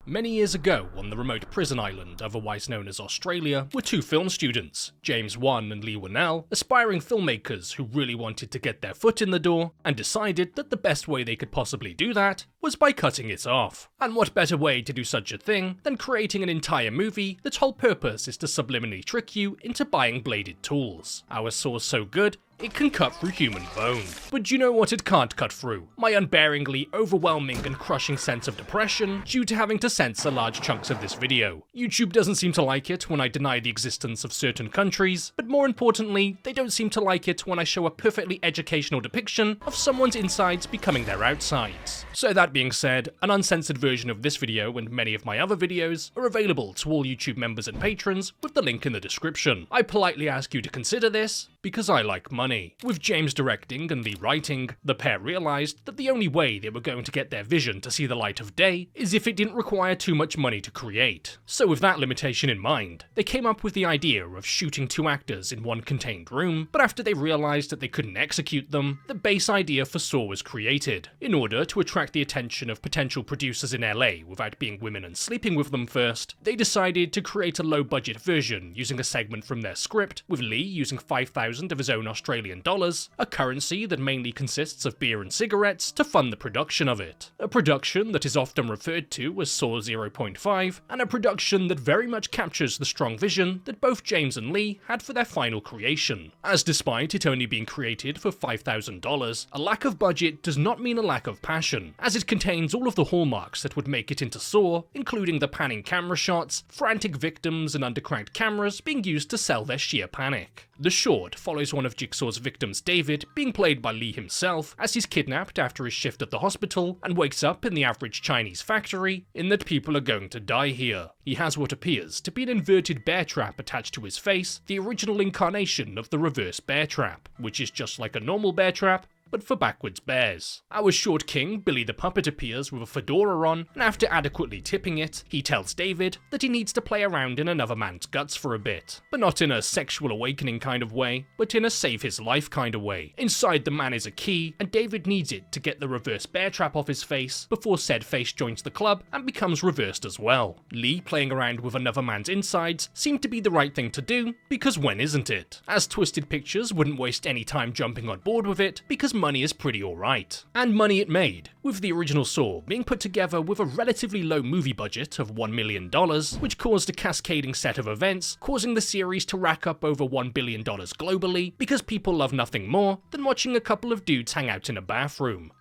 Many years ago, on the remote prison island, otherwise known as Australia, were two film students, James Wan and Lee Winnell, aspiring filmmakers who really wanted to get their foot in the door, and decided that the best way they could possibly do that was by cutting it off. And what better way to do such a thing than creating an entire movie that's whole purpose is to subliminally trick you into buying bladed tools. Our saw's so good, it can cut through human bone. But do you know what it can't cut through? My unbearingly overwhelming and crushing sense of depression due to having to censor large chunks of this video. YouTube doesn't seem to like it when I deny the existence of certain countries, but more importantly, they don't seem to like it when I show a perfectly educational depiction of someone's insides becoming their outsides. So that being said, an uncensored version of this video and many of my other videos are available to all YouTube members and patrons with the link in the description. I politely ask you to consider this because I like money. With James directing and Lee writing, the pair realized that the only way they were going to get their vision to see the light of day is if it didn't require too much money to create. So with that limitation in mind, they came up with the idea of shooting two actors in one contained room, but after they realized that they couldn't execute them, the base idea for Saw was created. In order to attract the attention of potential producers in LA without being women and sleeping with them first, they decided to create a low-budget version using a segment from their script, with Lee using 5,000 of his own Australian dollars, a currency that mainly consists of beer and cigarettes, to fund the production of it. A production that is often referred to as Saw 0.5, and a production that very much captures the strong vision that both James and Lee had for their final creation. As despite it only being created for $5,000, a lack of budget does not mean a lack of passion, as it contains all of the hallmarks that would make it into Saw, including the panning camera shots, frantic victims and undercranked cameras being used to sell their sheer panic. The short follows one of Jigsaw's victims, David, being played by Lee himself, as he's kidnapped after his shift at the hospital and wakes up in the average Chinese factory in that people are going to die here. He has what appears to be an inverted bear trap attached to his face, the original incarnation of the reverse bear trap, which is just like a normal bear trap, but for backwards bears. Our short king, Billy the Puppet, appears with a fedora on, and after adequately tipping it, he tells David that he needs to play around in another man's guts for a bit. But not in a sexual awakening kind of way, but in a save his life kind of way. Inside the man is a key, and David needs it to get the reverse bear trap off his face before said face joins the club and becomes reversed as well. Lee playing around with another man's insides seemed to be the right thing to do, because when isn't it? As Twisted Pictures wouldn't waste any time jumping on board with it, because money is pretty alright. And money it made, with the original Saw being put together with a relatively low movie budget of $1 million, which caused a cascading set of events, causing the series to rack up over $1 billion globally, because people love nothing more than watching a couple of dudes hang out in a bathroom.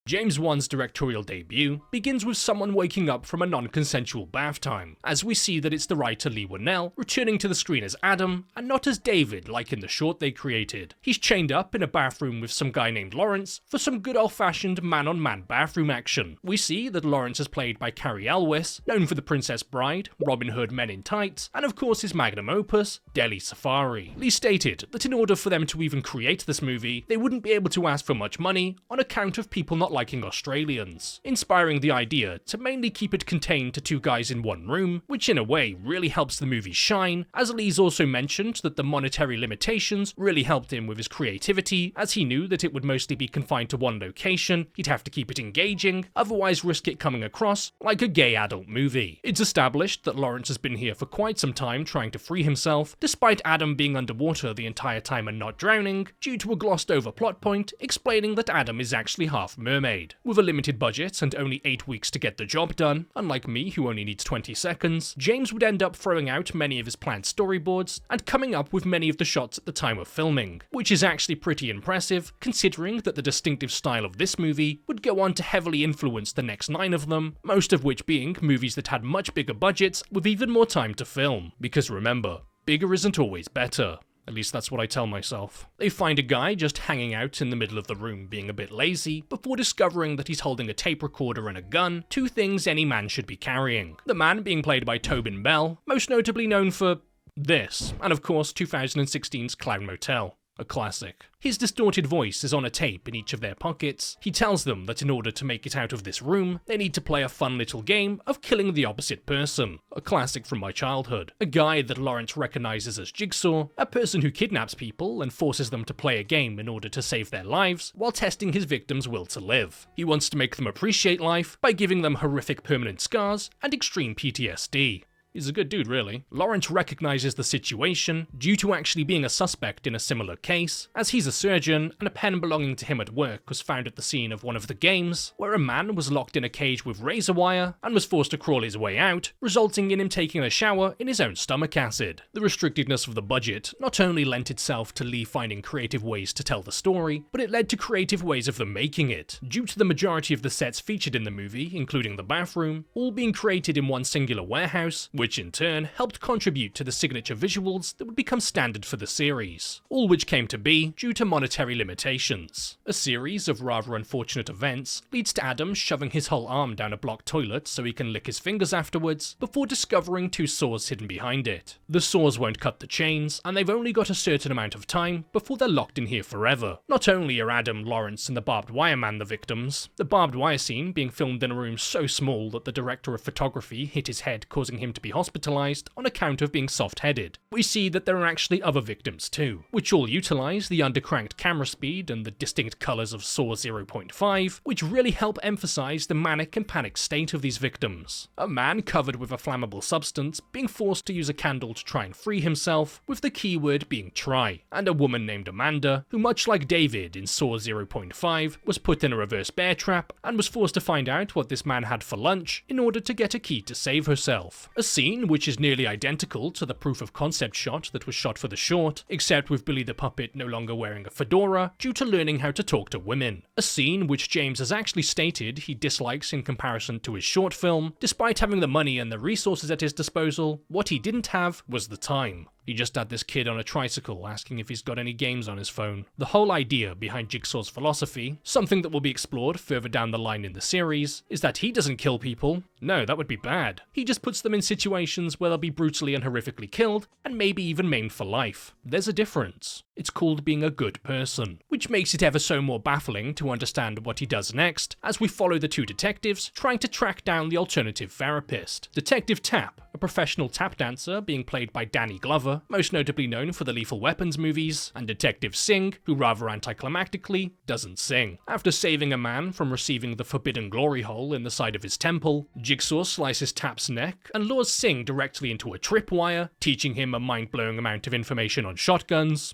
James Wan's directorial debut begins with someone waking up from a non-consensual bath time, as we see that it's the writer Lee Winnell returning to the screen as Adam, and not as David like in the short they created. He's chained up in a bathroom with some guy named Lawrence for some good old-fashioned man-on-man bathroom action. We see that Lawrence is played by Carrie Elwes, known for The Princess Bride, Robin Hood Men in Tights, and of course his magnum opus, Delhi Safari. Lee stated that in order for them to even create this movie, they wouldn't be able to ask for much money on account of people not liking Australians, inspiring the idea to mainly keep it contained to two guys in one room, which in a way really helps the movie shine, as Lee's also mentioned that the monetary limitations really helped him with his creativity, as he knew that it would mostly be confined to one location, he'd have to keep it engaging, otherwise risk it coming across like a gay adult movie. It's established that Lawrence has been here for quite some time trying to free himself, despite Adam being underwater the entire time and not drowning, due to a glossed over plot point explaining that Adam is actually half mermaid. With a limited budget and only 8 weeks to get the job done, unlike me who only needs 20 seconds, James would end up throwing out many of his planned storyboards and coming up with many of the shots at the time of filming, which is actually pretty impressive considering that the distinctive style of this movie would go on to heavily influence the next 9 of them, most of which being movies that had much bigger budgets with even more time to film. Because remember, bigger isn't always better. At least that's what I tell myself. They find a guy just hanging out in the middle of the room being a bit lazy, before discovering that he's holding a tape recorder and a gun, two things any man should be carrying. The man being played by Tobin Bell, most notably known for this, and of course 2016's Clown Motel. A classic. His distorted voice is on a tape in each of their pockets. He tells them that in order to make it out of this room, they need to play a fun little game of killing the opposite person. A classic from my childhood. A guy that Lawrence recognizes as Jigsaw, a person who kidnaps people and forces them to play a game in order to save their lives, while testing his victims' will to live. He wants to make them appreciate life by giving them horrific permanent scars and extreme PTSD. He's a good dude, really. Lawrence recognizes the situation due to actually being a suspect in a similar case, as he's a surgeon and a pen belonging to him at work was found at the scene of one of the games, where a man was locked in a cage with razor wire and was forced to crawl his way out, resulting in him taking a shower in his own stomach acid. The restrictedness of the budget not only lent itself to Lee finding creative ways to tell the story, but it led to creative ways of them making it, due to the majority of the sets featured in the movie, including the bathroom, all being created in one singular warehouse, which in turn helped contribute to the signature visuals that would become standard for the series, all which came to be due to monetary limitations. A series of rather unfortunate events leads to Adam shoving his whole arm down a blocked toilet so he can lick his fingers afterwards, before discovering 2 saws hidden behind it. The saws won't cut the chains, and they've only got a certain amount of time before they're locked in here forever. Not only are Adam, Lawrence, and the barbed wire man the victims, the barbed wire scene being filmed in a room so small that the director of photography hit his head, causing him to be hospitalized on account of being soft-headed. We see that there are actually other victims too, which all utilize the undercranked camera speed and the distinct colors of Saw 0.5, which really help emphasize the manic and panic state of these victims. A man covered with a flammable substance being forced to use a candle to try and free himself, with the keyword being try, and a woman named Amanda, who much like David in Saw 0.5, was put in a reverse bear trap and was forced to find out what this man had for lunch in order to get a key to save herself. A scene which is nearly identical to the proof of concept shot that was shot for the short, except with Billy the Puppet no longer wearing a fedora due to learning how to talk to women. A scene which James has actually stated he dislikes in comparison to his short film. Despite having the money and the resources at his disposal, what he didn't have was the time. He just had this kid on a tricycle asking if he's got any games on his phone. The whole idea behind Jigsaw's philosophy, something that will be explored further down the line in the series, is that he doesn't kill people. No, that would be bad. He just puts them in situations where they'll be brutally and horrifically killed, and maybe even maimed for life. There's a difference. It's called being a good person, which makes it ever so more baffling to understand what he does next, as we follow the 2 detectives trying to track down the alternative therapist. Detective Tapp, a professional tap dancer being played by Danny Glover, most notably known for the Lethal Weapons movies, and Detective Singh, who rather anticlimactically doesn't sing. After saving a man from receiving the forbidden glory hole in the side of his temple, Jigsaw slices Tapp's neck and lures Singh directly into a tripwire, teaching him a mind-blowing amount of information on shotguns,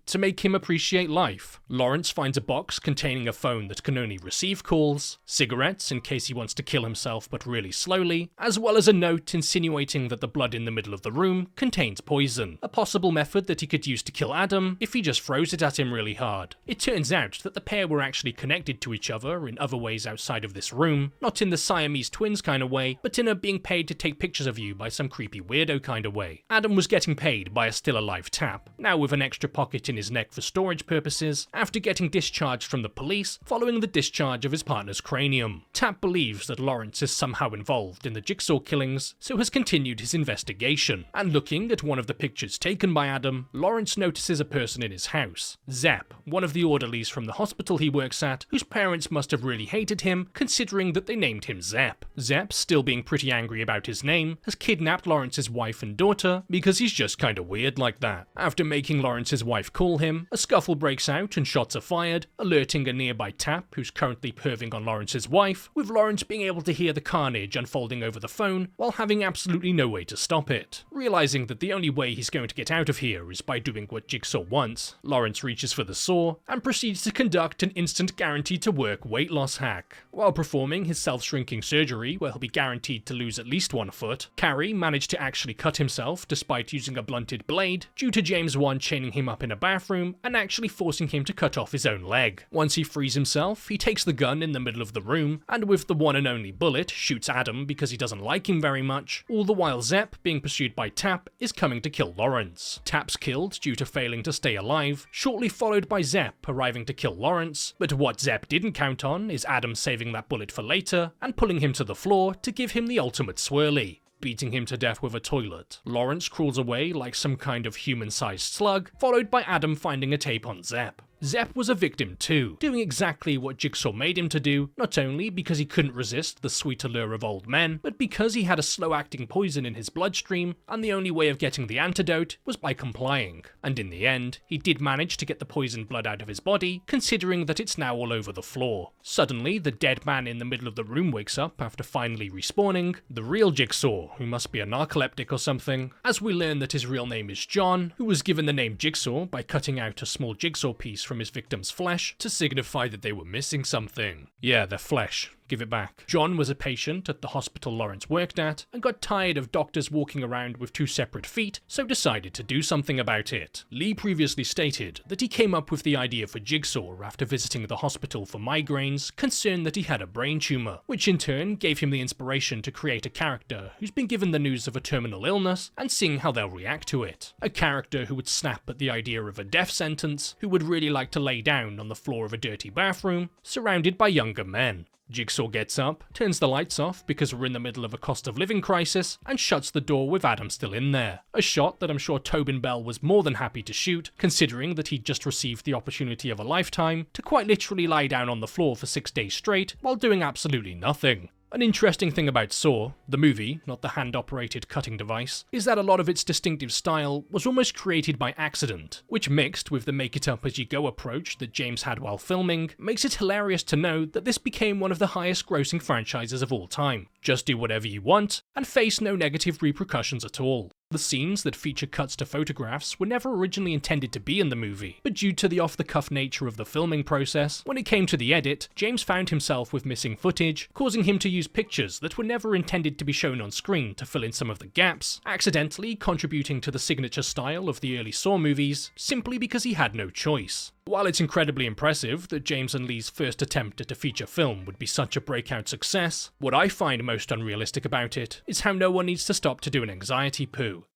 to make him appreciate life. Lawrence finds a box containing a phone that can only receive calls, cigarettes in case he wants to kill himself but really slowly, as well as a note insinuating that the blood in the middle of the room contains poison, a possible method that he could use to kill Adam if he just throws it at him really hard. It turns out that the pair were actually connected to each other in other ways outside of this room, not in the Siamese twins kind of way, but in a being paid to take pictures of you by some creepy weirdo kind of way. Adam was getting paid by a still alive Tapp, now with an extra pocket in his neck for storage purposes, after getting discharged from the police following the discharge of his partner's cranium. Tapp believes that Lawrence is somehow involved in the Jigsaw killings, so has continued his investigation, and looking at one of the pictures taken by Adam, Lawrence notices a person in his house, Zepp, one of the orderlies from the hospital he works at, whose parents must have really hated him, considering that they named him Zepp. Zepp, still being pretty angry about his name, has kidnapped Lawrence's wife and daughter because he's just kinda weird like that. After making Lawrence's wife call him, a scuffle breaks out and shots are fired, alerting a nearby Tapp who's currently perving on Lawrence's wife, with Lawrence being able to hear the carnage unfolding over the phone while having absolutely no way to stop it. Realizing that the only way he's going to get out of here is by doing what Jigsaw wants, Lawrence reaches for the saw and proceeds to conduct an instant guaranteed to work weight loss hack. While performing his self-shrinking surgery where he'll be guaranteed to lose at least 1 foot, Carrie managed to actually cut himself despite using a blunted blade, due to James 1 chaining him up in a bathroom and actually forcing him to cut off his own leg. Once he frees himself, he takes the gun in the middle of the room and with the one and only bullet shoots Adam because he doesn't like him very much, all the while Zepp, being pursued by Tapp, is coming to kill Lawrence. Tapp's killed due to failing to stay alive, shortly followed by Zepp arriving to kill Lawrence, but what Zepp didn't count on is Adam saving that bullet for later and pulling him to the floor to give him the ultimate swirly. beating him to death with a toilet. Lawrence crawls away like some kind of human-sized slug, followed by Adam finding a tape on Zepp. Zepp was a victim too, doing exactly what Jigsaw made him to do, not only because he couldn't resist the sweet allure of old men, but because he had a slow-acting poison in his bloodstream, and the only way of getting the antidote was by complying. And in the end, he did manage to get the poisoned blood out of his body, considering that it's now all over the floor. Suddenly, the dead man in the middle of the room wakes up after finally respawning, the real Jigsaw, who must be a narcoleptic or something, as we learn that his real name is John, who was given the name Jigsaw by cutting out a small jigsaw piece from his victim's flesh to signify that they were missing something. Yeah, their flesh. Give it back. John was a patient at the hospital Lawrence worked at and got tired of doctors walking around with two separate feet, so decided to do something about it. Lee previously stated that he came up with the idea for Jigsaw after visiting the hospital for migraines, concerned that he had a brain tumor, which in turn gave him the inspiration to create a character who's been given the news of a terminal illness and seeing how they'll react to it. A character who would snap at the idea of a death sentence, who would really like to lay down on the floor of a dirty bathroom, surrounded by younger men. Jigsaw gets up, turns the lights off because we're in the middle of a cost of living crisis, and shuts the door with Adam still in there. A shot that I'm sure Tobin Bell was more than happy to shoot, considering that he'd just received the opportunity of a lifetime to quite literally lie down on the floor for 6 days straight while doing absolutely nothing. An interesting thing about Saw, the movie, not the hand-operated cutting device, is that a lot of its distinctive style was almost created by accident, which mixed with the make-it-up-as-you-go approach that James had while filming, makes it hilarious to know that this became one of the highest-grossing franchises of all time. Just do whatever you want, and face no negative repercussions at all. The scenes that feature cuts to photographs were never originally intended to be in the movie, but due to the off-the-cuff nature of the filming process, when it came to the edit, James found himself with missing footage, causing him to use pictures that were never intended to be shown on screen to fill in some of the gaps, accidentally contributing to the signature style of the early Saw movies, simply because he had no choice. While it's incredibly impressive that James and Lee's first attempt at a feature film would be such a breakout success, what I find most unrealistic about it is how no one needs to stop to do an anxiety poo.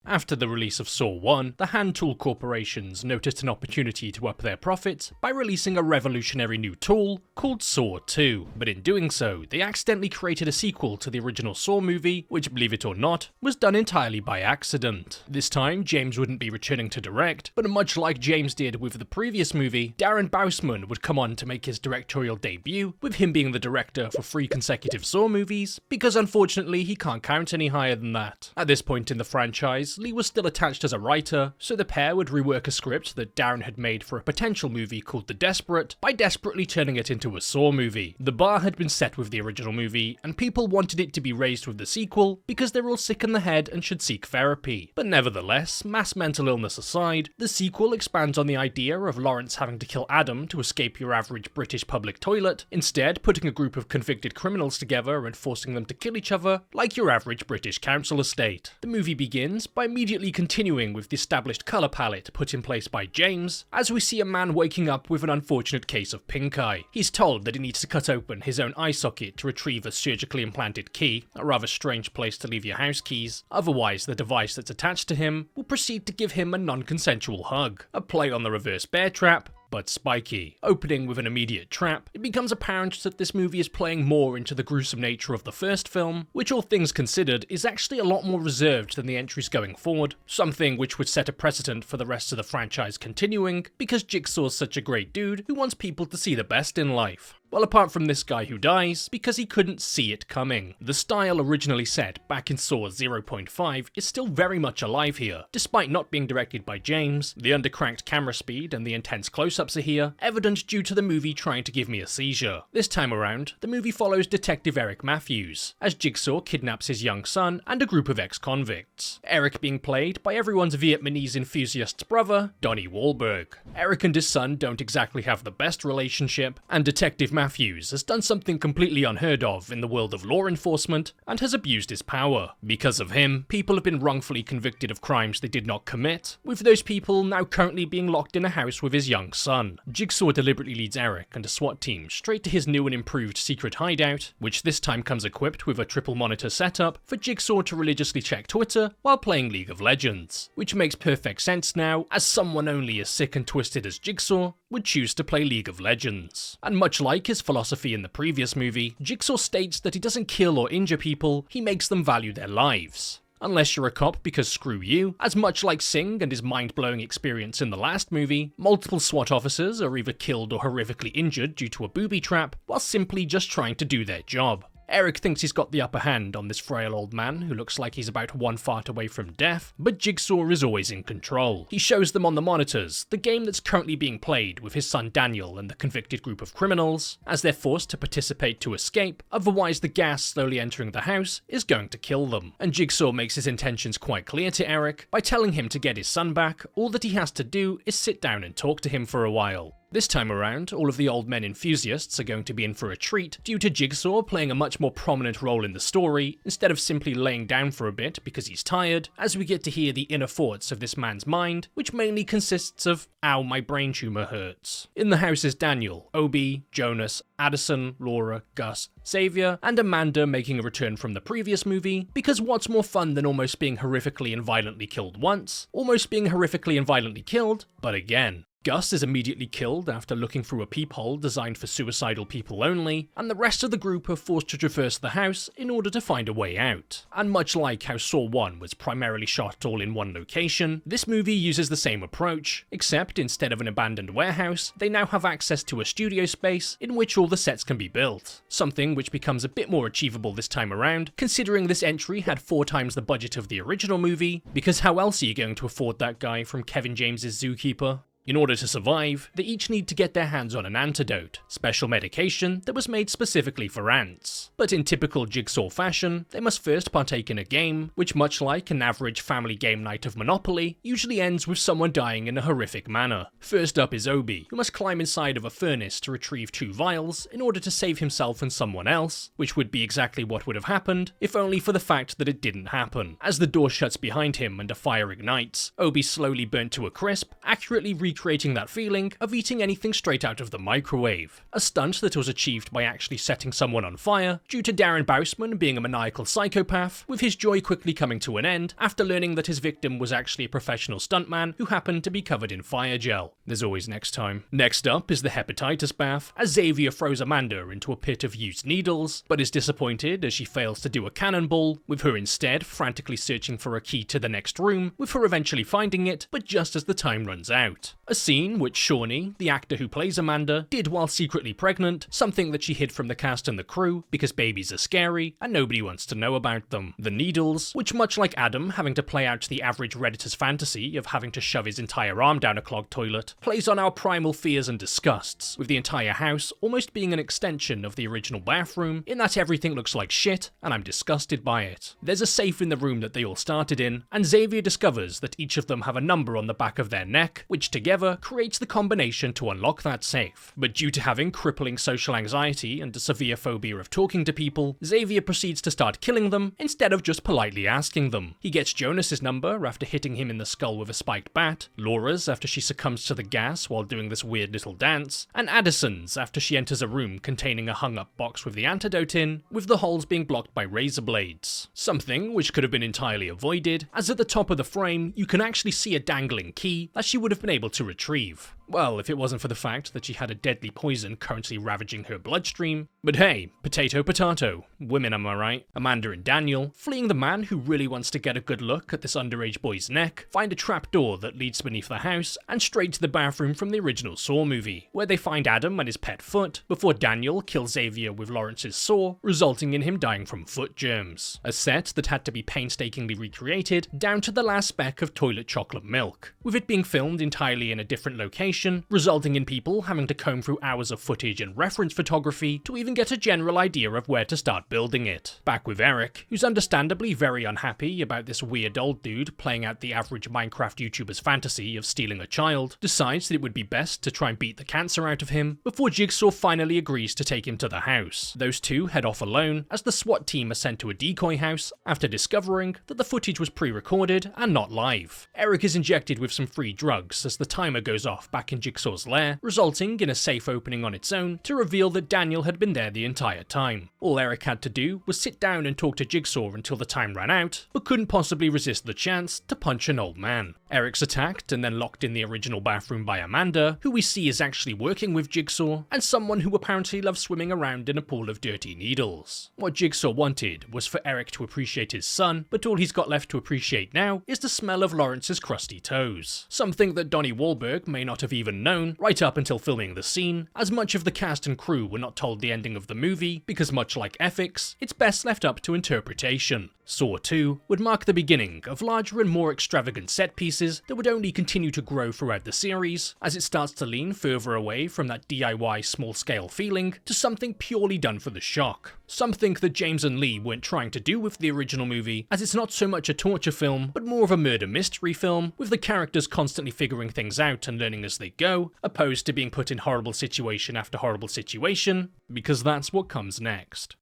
After the release of Saw 1, the hand tool corporations noticed an opportunity to up their profits by releasing a revolutionary new tool called Saw 2, but in doing so, they accidentally created a sequel to the original Saw movie, which, believe it or not, was done entirely by accident. This time, James wouldn't be returning to direct, but much like James did with the previous movie, Darren Bousman would come on to make his directorial debut, with him being the director for 3 consecutive Saw movies, because unfortunately he can't count any higher than that. At this point in the franchise, Lee was still attached as a writer, so the pair would rework a script that Darren had made for a potential movie called The Desperate by desperately turning it into a Saw movie. The bar had been set with the original movie, and people wanted it to be raised with the sequel because they're all sick in the head and should seek therapy. But nevertheless, mass mental illness aside, the sequel expands on the idea of Lawrence having to kill Adam to escape your average British public toilet, instead putting a group of convicted criminals together and forcing them to kill each other like your average British council estate. The movie begins by immediately continuing with the established colour palette put in place by James, as we see a man waking up with an unfortunate case of pink eye. He's told that he needs to cut open his own eye socket to retrieve a surgically implanted key, a rather strange place to leave your house keys, otherwise the device that's attached to him will proceed to give him a non-consensual hug, a play on the reverse bear trap, but spiky. Opening with an immediate trap, it becomes apparent that this movie is playing more into the gruesome nature of the first film, which all things considered is actually a lot more reserved than the entries going forward, something which would set a precedent for the rest of the franchise continuing, because Jigsaw's such a great dude who wants people to see the best in life. Well, apart from this guy who dies because he couldn't see it coming. The style originally set back in Saw 0.5 is still very much alive here, despite not being directed by James. The undercranked camera speed and the intense close-ups are here, evident due to the movie trying to give me a seizure. This time around, the movie follows Detective Eric Matthews, as Jigsaw kidnaps his young son and a group of ex-convicts. Eric being played by everyone's Vietnamese enthusiast's brother, Donnie Wahlberg. Eric and his son don't exactly have the best relationship, and Detective Matthews has done something completely unheard of in the world of law enforcement and has abused his power. Because of him, people have been wrongfully convicted of crimes they did not commit, with those people now currently being locked in a house with his young son. Jigsaw deliberately leads Eric and a SWAT team straight to his new and improved secret hideout, which this time comes equipped with a triple monitor setup for Jigsaw to religiously check Twitter while playing League of Legends. Which makes perfect sense now, as someone only as sick and twisted as Jigsaw would choose to play League of Legends. And much like his philosophy in the previous movie, Jigsaw states that he doesn't kill or injure people, he makes them value their lives. Unless you're a cop, because screw you, as much like Singh and his mind-blowing experience in the last movie, multiple SWAT officers are either killed or horrifically injured due to a booby trap, while simply just trying to do their job. Eric thinks he's got the upper hand on this frail old man who looks like he's about one fart away from death, but Jigsaw is always in control. He shows them on the monitors the game that's currently being played with his son Daniel and the convicted group of criminals, as they're forced to participate to escape, otherwise the gas slowly entering the house is going to kill them. And Jigsaw makes his intentions quite clear to Eric by telling him to get his son back. All that he has to do is sit down and talk to him for a while. This time around, all of the old men enthusiasts are going to be in for a treat due to Jigsaw playing a much more prominent role in the story, instead of simply laying down for a bit because he's tired, as we get to hear the inner thoughts of this man's mind, which mainly consists of, ow, my brain tumour hurts. In the house is Daniel, Obi, Jonas, Addison, Laura, Gus, Xavier, and Amanda making a return from the previous movie, because what's more fun than almost being horrifically and violently killed once? Almost being horrifically and violently killed, but again. Gus is immediately killed after looking through a peephole designed for suicidal people only, and the rest of the group are forced to traverse the house in order to find a way out. And much like how Saw 1 was primarily shot all in one location, this movie uses the same approach, except instead of an abandoned warehouse, they now have access to a studio space in which all the sets can be built. Something which becomes a bit more achievable this time around, considering this entry had 4 times the budget of the original movie, because how else are you going to afford that guy from Kevin James's Zookeeper? In order to survive, they each need to get their hands on an antidote, special medication that was made specifically for ants. But in typical Jigsaw fashion, they must first partake in a game, which much like an average family game night of Monopoly, usually ends with someone dying in a horrific manner. First up is Obi, who must climb inside of a furnace to retrieve 2 vials in order to save himself and someone else, which would be exactly what would have happened, if only for the fact that it didn't happen. As the door shuts behind him and a fire ignites, Obi slowly burnt to a crisp, accurately recreating that feeling of eating anything straight out of the microwave. A stunt that was achieved by actually setting someone on fire, due to Darren Bousman being a maniacal psychopath, with his joy quickly coming to an end after learning that his victim was actually a professional stuntman who happened to be covered in fire gel. There's always next time. Next up is the hepatitis bath, as Xavier throws Amanda into a pit of used needles, but is disappointed as she fails to do a cannonball, with her instead frantically searching for a key to the next room, with her eventually finding it, but just as the time runs out. A scene which Shawnee, the actor who plays Amanda, did while secretly pregnant, something that she hid from the cast and the crew because babies are scary and nobody wants to know about them. The needles, which much like Adam having to play out the average Redditor's fantasy of having to shove his entire arm down a clogged toilet, plays on our primal fears and disgusts, with the entire house almost being an extension of the original bathroom, in that everything looks like shit and I'm disgusted by it. There's a safe in the room that they all started in, and Xavier discovers that each of them have a number on the back of their neck, which together creates the combination to unlock that safe. But due to having crippling social anxiety and a severe phobia of talking to people, Xavier proceeds to start killing them instead of just politely asking them. He gets Jonas's number after hitting him in the skull with a spiked bat, Laura's after she succumbs to the gas while doing this weird little dance, and Addison's after she enters a room containing a hung-up box with the antidote in, with the holes being blocked by razor blades. Something which could have been entirely avoided, as at the top of the frame you can actually see a dangling key that she would have been able to retrieve. Well, if it wasn't for the fact that she had a deadly poison currently ravaging her bloodstream. But hey, potato potato. Women, am I right? Amanda and Daniel, fleeing the man who really wants to get a good look at this underage boy's neck, find a trapdoor that leads beneath the house and straight to the bathroom from the original Saw movie, where they find Adam and his pet foot, before Daniel kills Xavier with Lawrence's saw, resulting in him dying from foot germs. A set that had to be painstakingly recreated, down to the last speck of toilet chocolate milk, with it being filmed entirely in a different location, resulting in people having to comb through hours of footage and reference photography to even get a general idea of where to start building it. Back with Eric, who's understandably very unhappy about this weird old dude playing out the average Minecraft YouTuber's fantasy of stealing a child, decides that it would be best to try and beat the cancer out of him, before Jigsaw finally agrees to take him to the house. Those two head off alone as the SWAT team are sent to a decoy house after discovering that the footage was pre-recorded and not live. Eric is injected with some free drugs as the timer goes off back back in Jigsaw's lair, resulting in a safe opening on its own to reveal that Daniel had been there the entire time. All Eric had to do was sit down and talk to Jigsaw until the time ran out, but couldn't possibly resist the chance to punch an old man. Eric's attacked and then locked in the original bathroom by Amanda, who we see is actually working with Jigsaw, and someone who apparently loves swimming around in a pool of dirty needles. What Jigsaw wanted was for Eric to appreciate his son, but all he's got left to appreciate now is the smell of Lawrence's crusty toes. Something that Donnie Wahlberg may not have even known right up until filming the scene, as much of the cast and crew were not told the ending of the movie because, much like ethics, it's best left up to interpretation. Saw 2 would mark the beginning of larger and more extravagant set pieces that would only continue to grow throughout the series, as it starts to lean further away from that DIY small-scale feeling to something purely done for the shock. Something that James and Lee weren't trying to do with the original movie, as it's not so much a torture film, but more of a murder mystery film, with the characters constantly figuring things out and learning as they go, opposed to being put in horrible situation after horrible situation, because that's what comes next.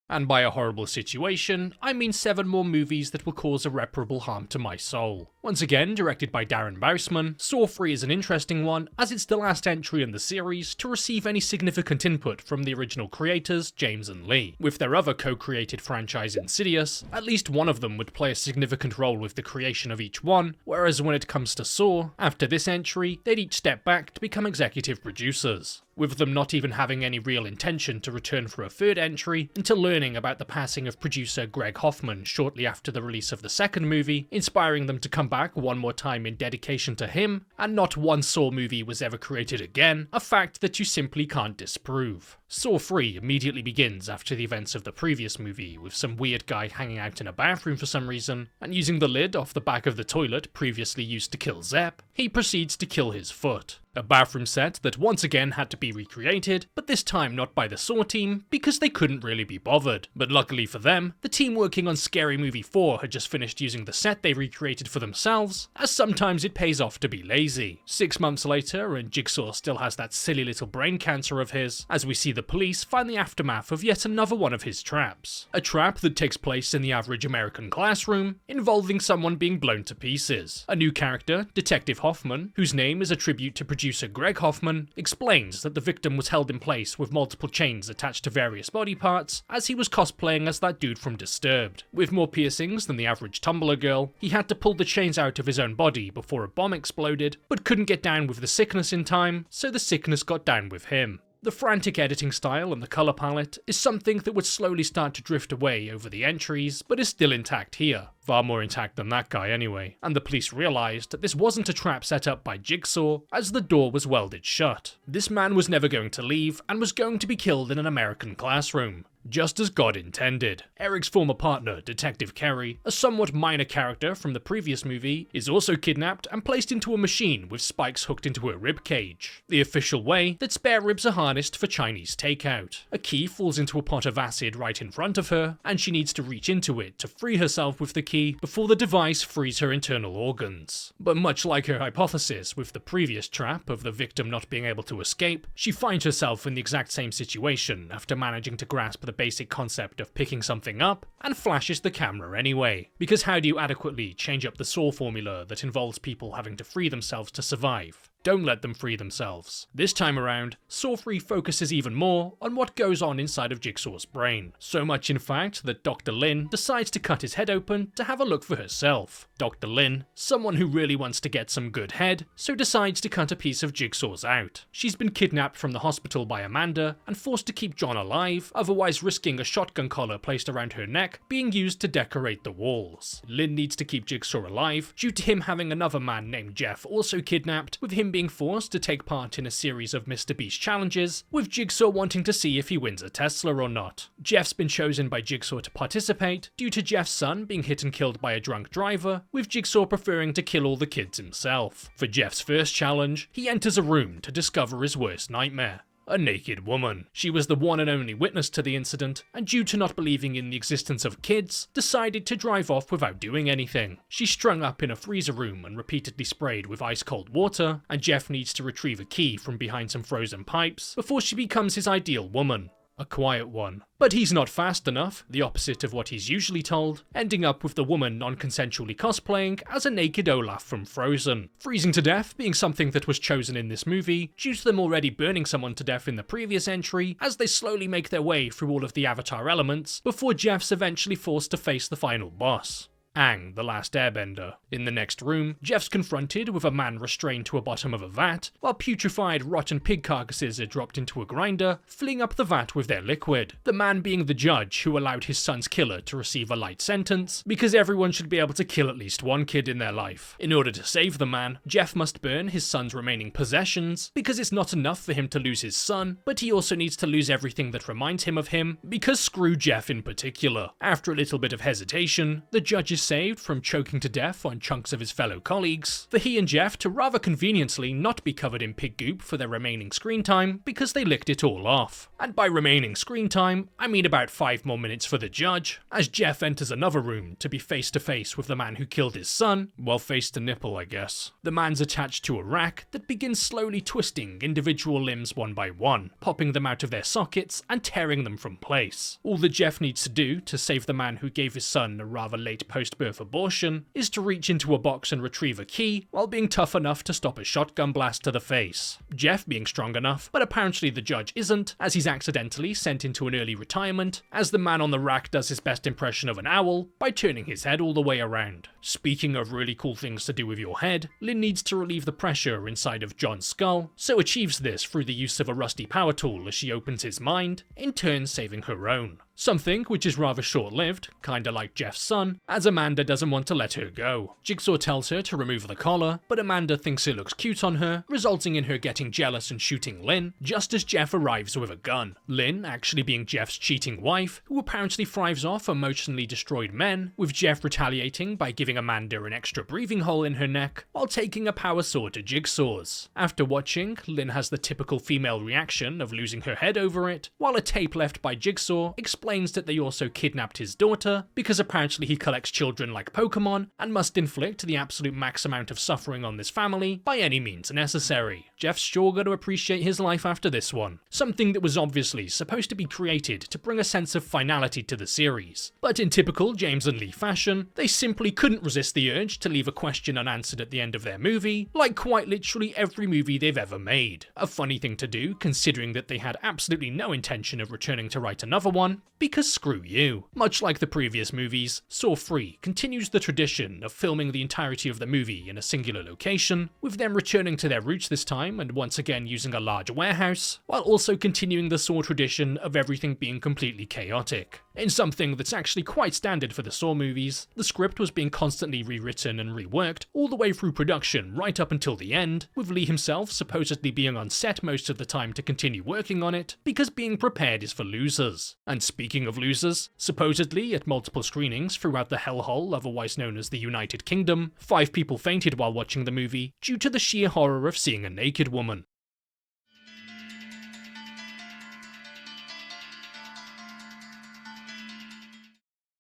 And by a horrible situation, I mean 7 more movies that will cause irreparable harm to my soul. Once again, directed by Darren Bousman, Saw 3 is an interesting one, as it's the last entry in the series to receive any significant input from the original creators, James and Lee. With their other co-created franchise Insidious, at least one of them would play a significant role with the creation of each one, whereas when it comes to Saw, after this entry, they'd each step back to become executive producers, with them not even having any real intention to return for a third entry until learning about the passing of producer Greg Hoffman shortly after the release of the second movie, inspiring them to come back one more time in dedication to him, and not one Saw movie was ever created again, a fact that you simply can't disprove. Saw 3 immediately begins after the events of the previous movie, with some weird guy hanging out in a bathroom for some reason, and using the lid off the back of the toilet previously used to kill Zepp, he proceeds to kill his foot. A bathroom set that once again had to be recreated, but this time not by the Saw team, because they couldn't really be bothered. But luckily for them, the team working on Scary Movie 4 had just finished using the set they recreated for themselves, as sometimes it pays off to be lazy. 6 months later, and Jigsaw still has that silly little brain cancer of his, as we see the police find the aftermath of yet another one of his traps. A trap that takes place in the average American classroom, involving someone being blown to pieces. A new character, Detective Hoffman, whose name is a tribute to producer Greg Hoffman, explains that the victim was held in place with multiple chains attached to various body parts, as he was cosplaying as that dude from Disturbed. With more piercings than the average Tumblr girl, he had to pull the chains out of his own body before a bomb exploded, but couldn't get down with the sickness in time, so the sickness got down with him. The frantic editing style and the colour palette is something that would slowly start to drift away over the entries, but is still intact here. Far more intact than that guy anyway, and the police realised that this wasn't a trap set up by Jigsaw, as the door was welded shut. This man was never going to leave, and was going to be killed in an American classroom, just as God intended. Eric's former partner, Detective Kerry, a somewhat minor character from the previous movie, is also kidnapped and placed into a machine with spikes hooked into her rib cage, the official way that spare ribs are harnessed for Chinese takeout. A key falls into a pot of acid right in front of her, and she needs to reach into it to free herself with the key before the device frees her internal organs. But much like her hypothesis with the previous trap of the victim not being able to escape, she finds herself in the exact same situation after managing to grasp the basic concept of picking something up, and flashes the camera anyway. Because how do you adequately change up the Saw formula that involves people having to free themselves to survive? Don't let them free themselves. This time around, Saw 3 focuses even more on what goes on inside of Jigsaw's brain. So much in fact that Dr. Lynn decides to cut his head open to have a look for herself. Dr. Lynn, someone who really wants to get some good head, so decides to cut a piece of Jigsaw's out. She's been kidnapped from the hospital by Amanda and forced to keep John alive, otherwise risking a shotgun collar placed around her neck being used to decorate the walls. Lynn needs to keep Jigsaw alive due to him having another man named Jeff also kidnapped, with him being forced to take part in a series of Mr. Beast challenges, with Jigsaw wanting to see if he wins a Tesla or not. Jeff's been chosen by Jigsaw to participate due to Jeff's son being hit and killed by a drunk driver, with Jigsaw preferring to kill all the kids himself. For Jeff's first challenge, he enters a room to discover his worst nightmare: a naked woman. She was the one and only witness to the incident, and due to not believing in the existence of kids, decided to drive off without doing anything. She's strung up in a freezer room and repeatedly sprayed with ice cold water, and Jeff needs to retrieve a key from behind some frozen pipes before she becomes his ideal woman. a quiet one. But he's not fast enough, the opposite of what he's usually told, ending up with the woman non-consensually cosplaying as a naked Olaf from Frozen. Freezing to death being something that was chosen in this movie, due to them already burning someone to death in the previous entry, as they slowly make their way through all of the Avatar elements, before Jeff's eventually forced to face the final boss. Aang, the last airbender. In the next room, Jeff's confronted with a man restrained to a bottom of a vat, while putrefied, rotten pig carcasses are dropped into a grinder, filling up the vat with their liquid. The man being the judge who allowed his son's killer to receive a light sentence, because everyone should be able to kill at least one kid in their life. In order to save the man, Jeff must burn his son's remaining possessions, because it's not enough for him to lose his son, but he also needs to lose everything that reminds him of him, because screw Jeff in particular. After a little bit of hesitation, the judge is saved from choking to death on chunks of his fellow colleagues, for he and Jeff to rather conveniently not be covered in pig goop for their remaining screen time because they licked it all off. And by remaining screen time, I mean about 5 more minutes for the judge, as Jeff enters another room to be face to face with the man who killed his son, well, face to nipple I guess. The man's attached to a rack that begins slowly twisting individual limbs one by one, popping them out of their sockets and tearing them from place. All that Jeff needs to do to save the man who gave his son a rather late post-birth abortion is to reach into a box and retrieve a key, while being tough enough to stop a shotgun blast to the face. Jeff being strong enough, but apparently the judge isn't, as he's accidentally sent into an early retirement, as the man on the rack does his best impression of an owl by turning his head all the way around. Speaking of really cool things to do with your head, Lynn needs to relieve the pressure inside of John's skull, so achieves this through the use of a rusty power tool as she opens his mind, in turn saving her own. Something which is rather short-lived, kinda like Jeff's son, as Amanda doesn't want to let her go. Jigsaw tells her to remove the collar, but Amanda thinks it looks cute on her, resulting in her getting jealous and shooting Lynn, just as Jeff arrives with a gun. Lynn actually being Jeff's cheating wife, who apparently thrives off emotionally destroyed men, with Jeff retaliating by giving Amanda an extra breathing hole in her neck, while taking a power sword to Jigsaw's. After watching, Lynn has the typical female reaction of losing her head over it, while a tape left by Jigsaw explains that they also kidnapped his daughter, because apparently he collects children like Pokemon, and must inflict the absolute max amount of suffering on this family by any means necessary. Jeff's sure got to appreciate his life after this one. Something that was obviously supposed to be created to bring a sense of finality to the series. But in typical James and Lee fashion, they simply couldn't resist the urge to leave a question unanswered at the end of their movie, like quite literally every movie they've ever made. A funny thing to do, considering that they had absolutely no intention of returning to write another one, because screw you. Much like the previous movies, Saw 3 continues the tradition of filming the entirety of the movie in a singular location, with them returning to their roots this time and once again using a large warehouse, while also continuing the Saw tradition of everything being completely chaotic. In something that's actually quite standard for the Saw movies, the script was being constantly rewritten and reworked all the way through production right up until the end, with Lee himself supposedly being on set most of the time to continue working on it, because being prepared is for losers. And speaking of losers, supposedly at multiple screenings throughout the hellhole otherwise known as the United Kingdom, 5 people fainted while watching the movie due to the sheer horror of seeing a naked woman.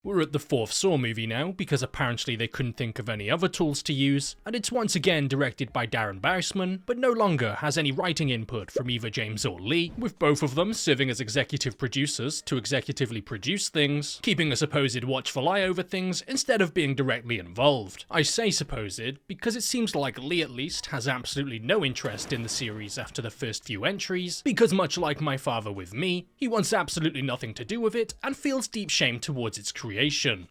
We're at the 4th Saw movie now, because apparently they couldn't think of any other tools to use, and it's once again directed by Darren Bousman, but no longer has any writing input from either James or Lee, with both of them serving as executive producers to executively produce things, keeping a supposed watchful eye over things instead of being directly involved. I say supposed because it seems like Lee at least has absolutely no interest in the series after the first few entries, because much like my father with me, he wants absolutely nothing to do with it and feels deep shame towards its creation.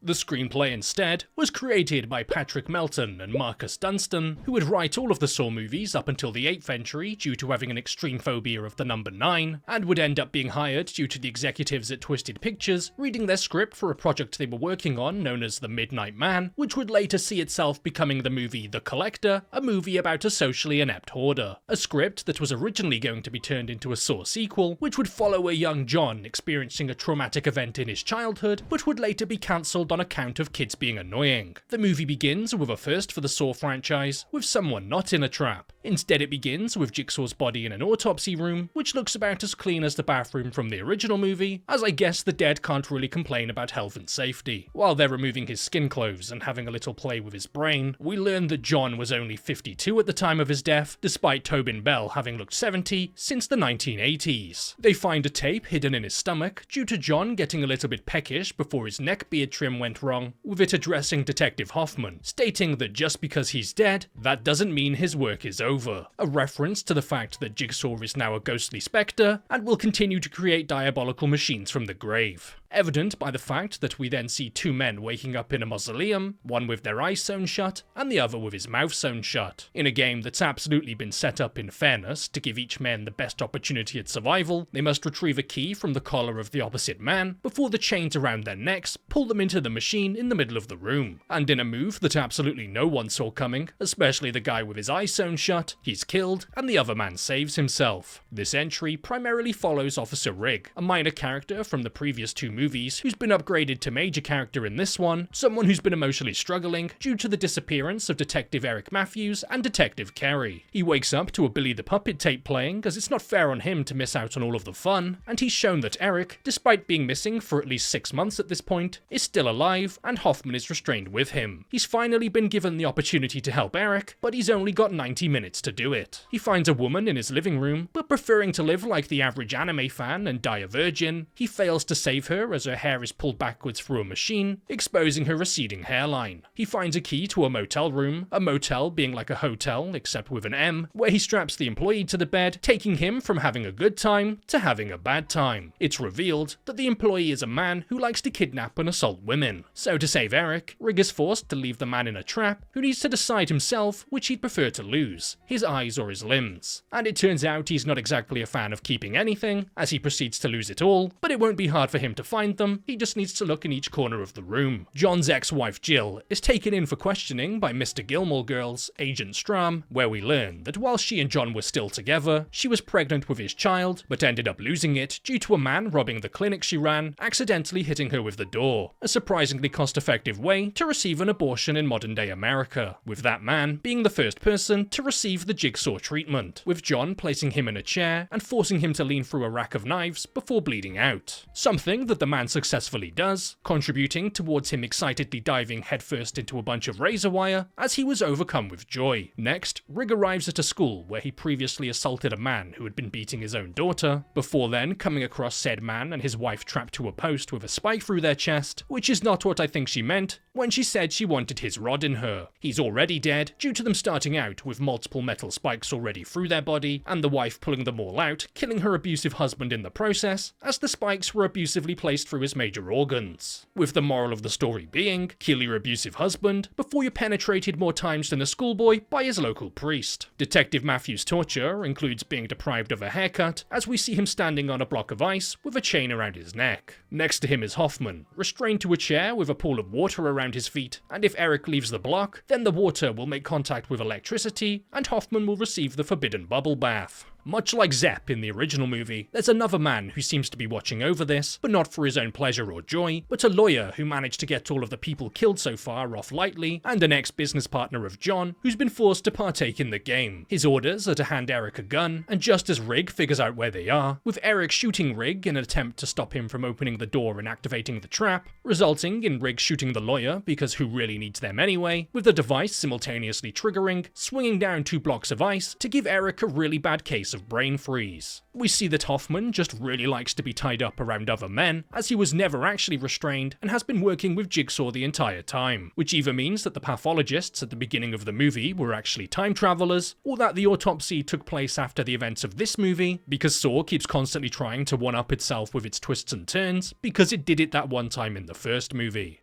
The screenplay instead was created by Patrick Melton and Marcus Dunstan, who would write all of the Saw movies up until the 8th entry due to having an extreme phobia of the number 9, and would end up being hired due to the executives at Twisted Pictures reading their script for a project they were working on known as The Midnight Man, which would later see itself becoming the movie The Collector, a movie about a socially inept hoarder. A script that was originally going to be turned into a Saw sequel, which would follow a young John experiencing a traumatic event in his childhood, but would later be cancelled on account of kids being annoying. The movie begins with a first for the Saw franchise, with someone not in a trap. Instead, it begins with Jigsaw's body in an autopsy room, which looks about as clean as the bathroom from the original movie, as I guess the dead can't really complain about health and safety. While they're removing his skin clothes and having a little play with his brain, we learn that John was only 52 at the time of his death, despite Tobin Bell having looked 70 since the 1980s. They find a tape hidden in his stomach due to John getting a little bit peckish before his neck beard trim went wrong, with it addressing Detective Hoffman, stating that just because he's dead, that doesn't mean his work is over. A reference to the fact that Jigsaw is now a ghostly spectre and will continue to create diabolical machines from the grave. Evident by the fact that we then see two men waking up in a mausoleum, one with their eyes sewn shut and the other with his mouth sewn shut. In a game that's absolutely been set up in fairness to give each man the best opportunity at survival, they must retrieve a key from the collar of the opposite man before the chains around their necks pull them into the machine in the middle of the room. And in a move that absolutely no one saw coming, especially the guy with his eyes sewn shut, he's killed and the other man saves himself. This entry primarily follows Officer Rigg, a minor character from the previous two movies who's been upgraded to major character in this one, someone who's been emotionally struggling due to the disappearance of Detective Eric Matthews and Detective Kerry. He wakes up to a Billy the Puppet tape playing, as it's not fair on him to miss out on all of the fun, and he's shown that Eric, despite being missing for at least 6 months at this point, is still alive and Hoffman is restrained with him. He's finally been given the opportunity to help Eric, but he's only got 90 minutes to do it. He finds a woman in his living room, but preferring to live like the average anime fan and die a virgin, he fails to save her as her hair is pulled backwards through a machine, exposing her receding hairline. He finds a key to a motel room, a motel being like a hotel except with an M, where he straps the employee to the bed, taking him from having a good time to having a bad time. It's revealed that the employee is a man who likes to kidnap and assault women. So to save Eric, Rigg is forced to leave the man in a trap, who needs to decide himself which he'd prefer to lose, his eyes or his limbs. And it turns out he's not exactly a fan of keeping anything, as he proceeds to lose it all, but it won't be hard for him to find them, he just needs to look in each corner of the room. John's ex-wife Jill is taken in for questioning by Mr. Gilmore Girls, Agent Stram, where we learn that while she and John were still together, she was pregnant with his child, but ended up losing it due to a man robbing the clinic she ran, accidentally hitting her with the door. A surprisingly cost-effective way to receive an abortion in modern-day America, with that man being the first person to receive the Jigsaw treatment, with John placing him in a chair and forcing him to lean through a rack of knives before bleeding out. Something that the man successfully does, contributing towards him excitedly diving headfirst into a bunch of razor wire as he was overcome with joy. Next, Rigg arrives at a school where he previously assaulted a man who had been beating his own daughter, before then coming across said man and his wife trapped to a post with a spike through their chest, which is not what I think she meant when she said she wanted his rod in her. He's already dead due to them starting out with multiple metal spikes already through their body, and the wife pulling them all out, killing her abusive husband in the process, as the spikes were abusively placed through his major organs. With the moral of the story being, kill your abusive husband before you're penetrated more times than a schoolboy by his local priest. Detective Matthews' torture includes being deprived of a haircut, as we see him standing on a block of ice with a chain around his neck. Next to him is Hoffman, restrained to a chair with a pool of water around his feet, and if Eric leaves the block, then the water will make contact with electricity, and Hoffman will receive the forbidden bubble bath. Much like Zepp in the original movie, there's another man who seems to be watching over this, but not for his own pleasure or joy, but a lawyer who managed to get all of the people killed so far off lightly, and an ex-business partner of John who's been forced to partake in the game. His orders are to hand Eric a gun, and just as Rigg figures out where they are, with Eric shooting Rigg in an attempt to stop him from opening the door and activating the trap, resulting in Rigg shooting the lawyer because who really needs them anyway, with the device simultaneously triggering, swinging down 2 blocks of ice to give Eric a really bad case of brain freeze. We see that Hoffman just really likes to be tied up around other men, as he was never actually restrained and has been working with Jigsaw the entire time, which either means that the pathologists at the beginning of the movie were actually time travelers, or that the autopsy took place after the events of this movie, because Saw keeps constantly trying to one-up itself with its twists and turns, because it did it that one time in the first movie.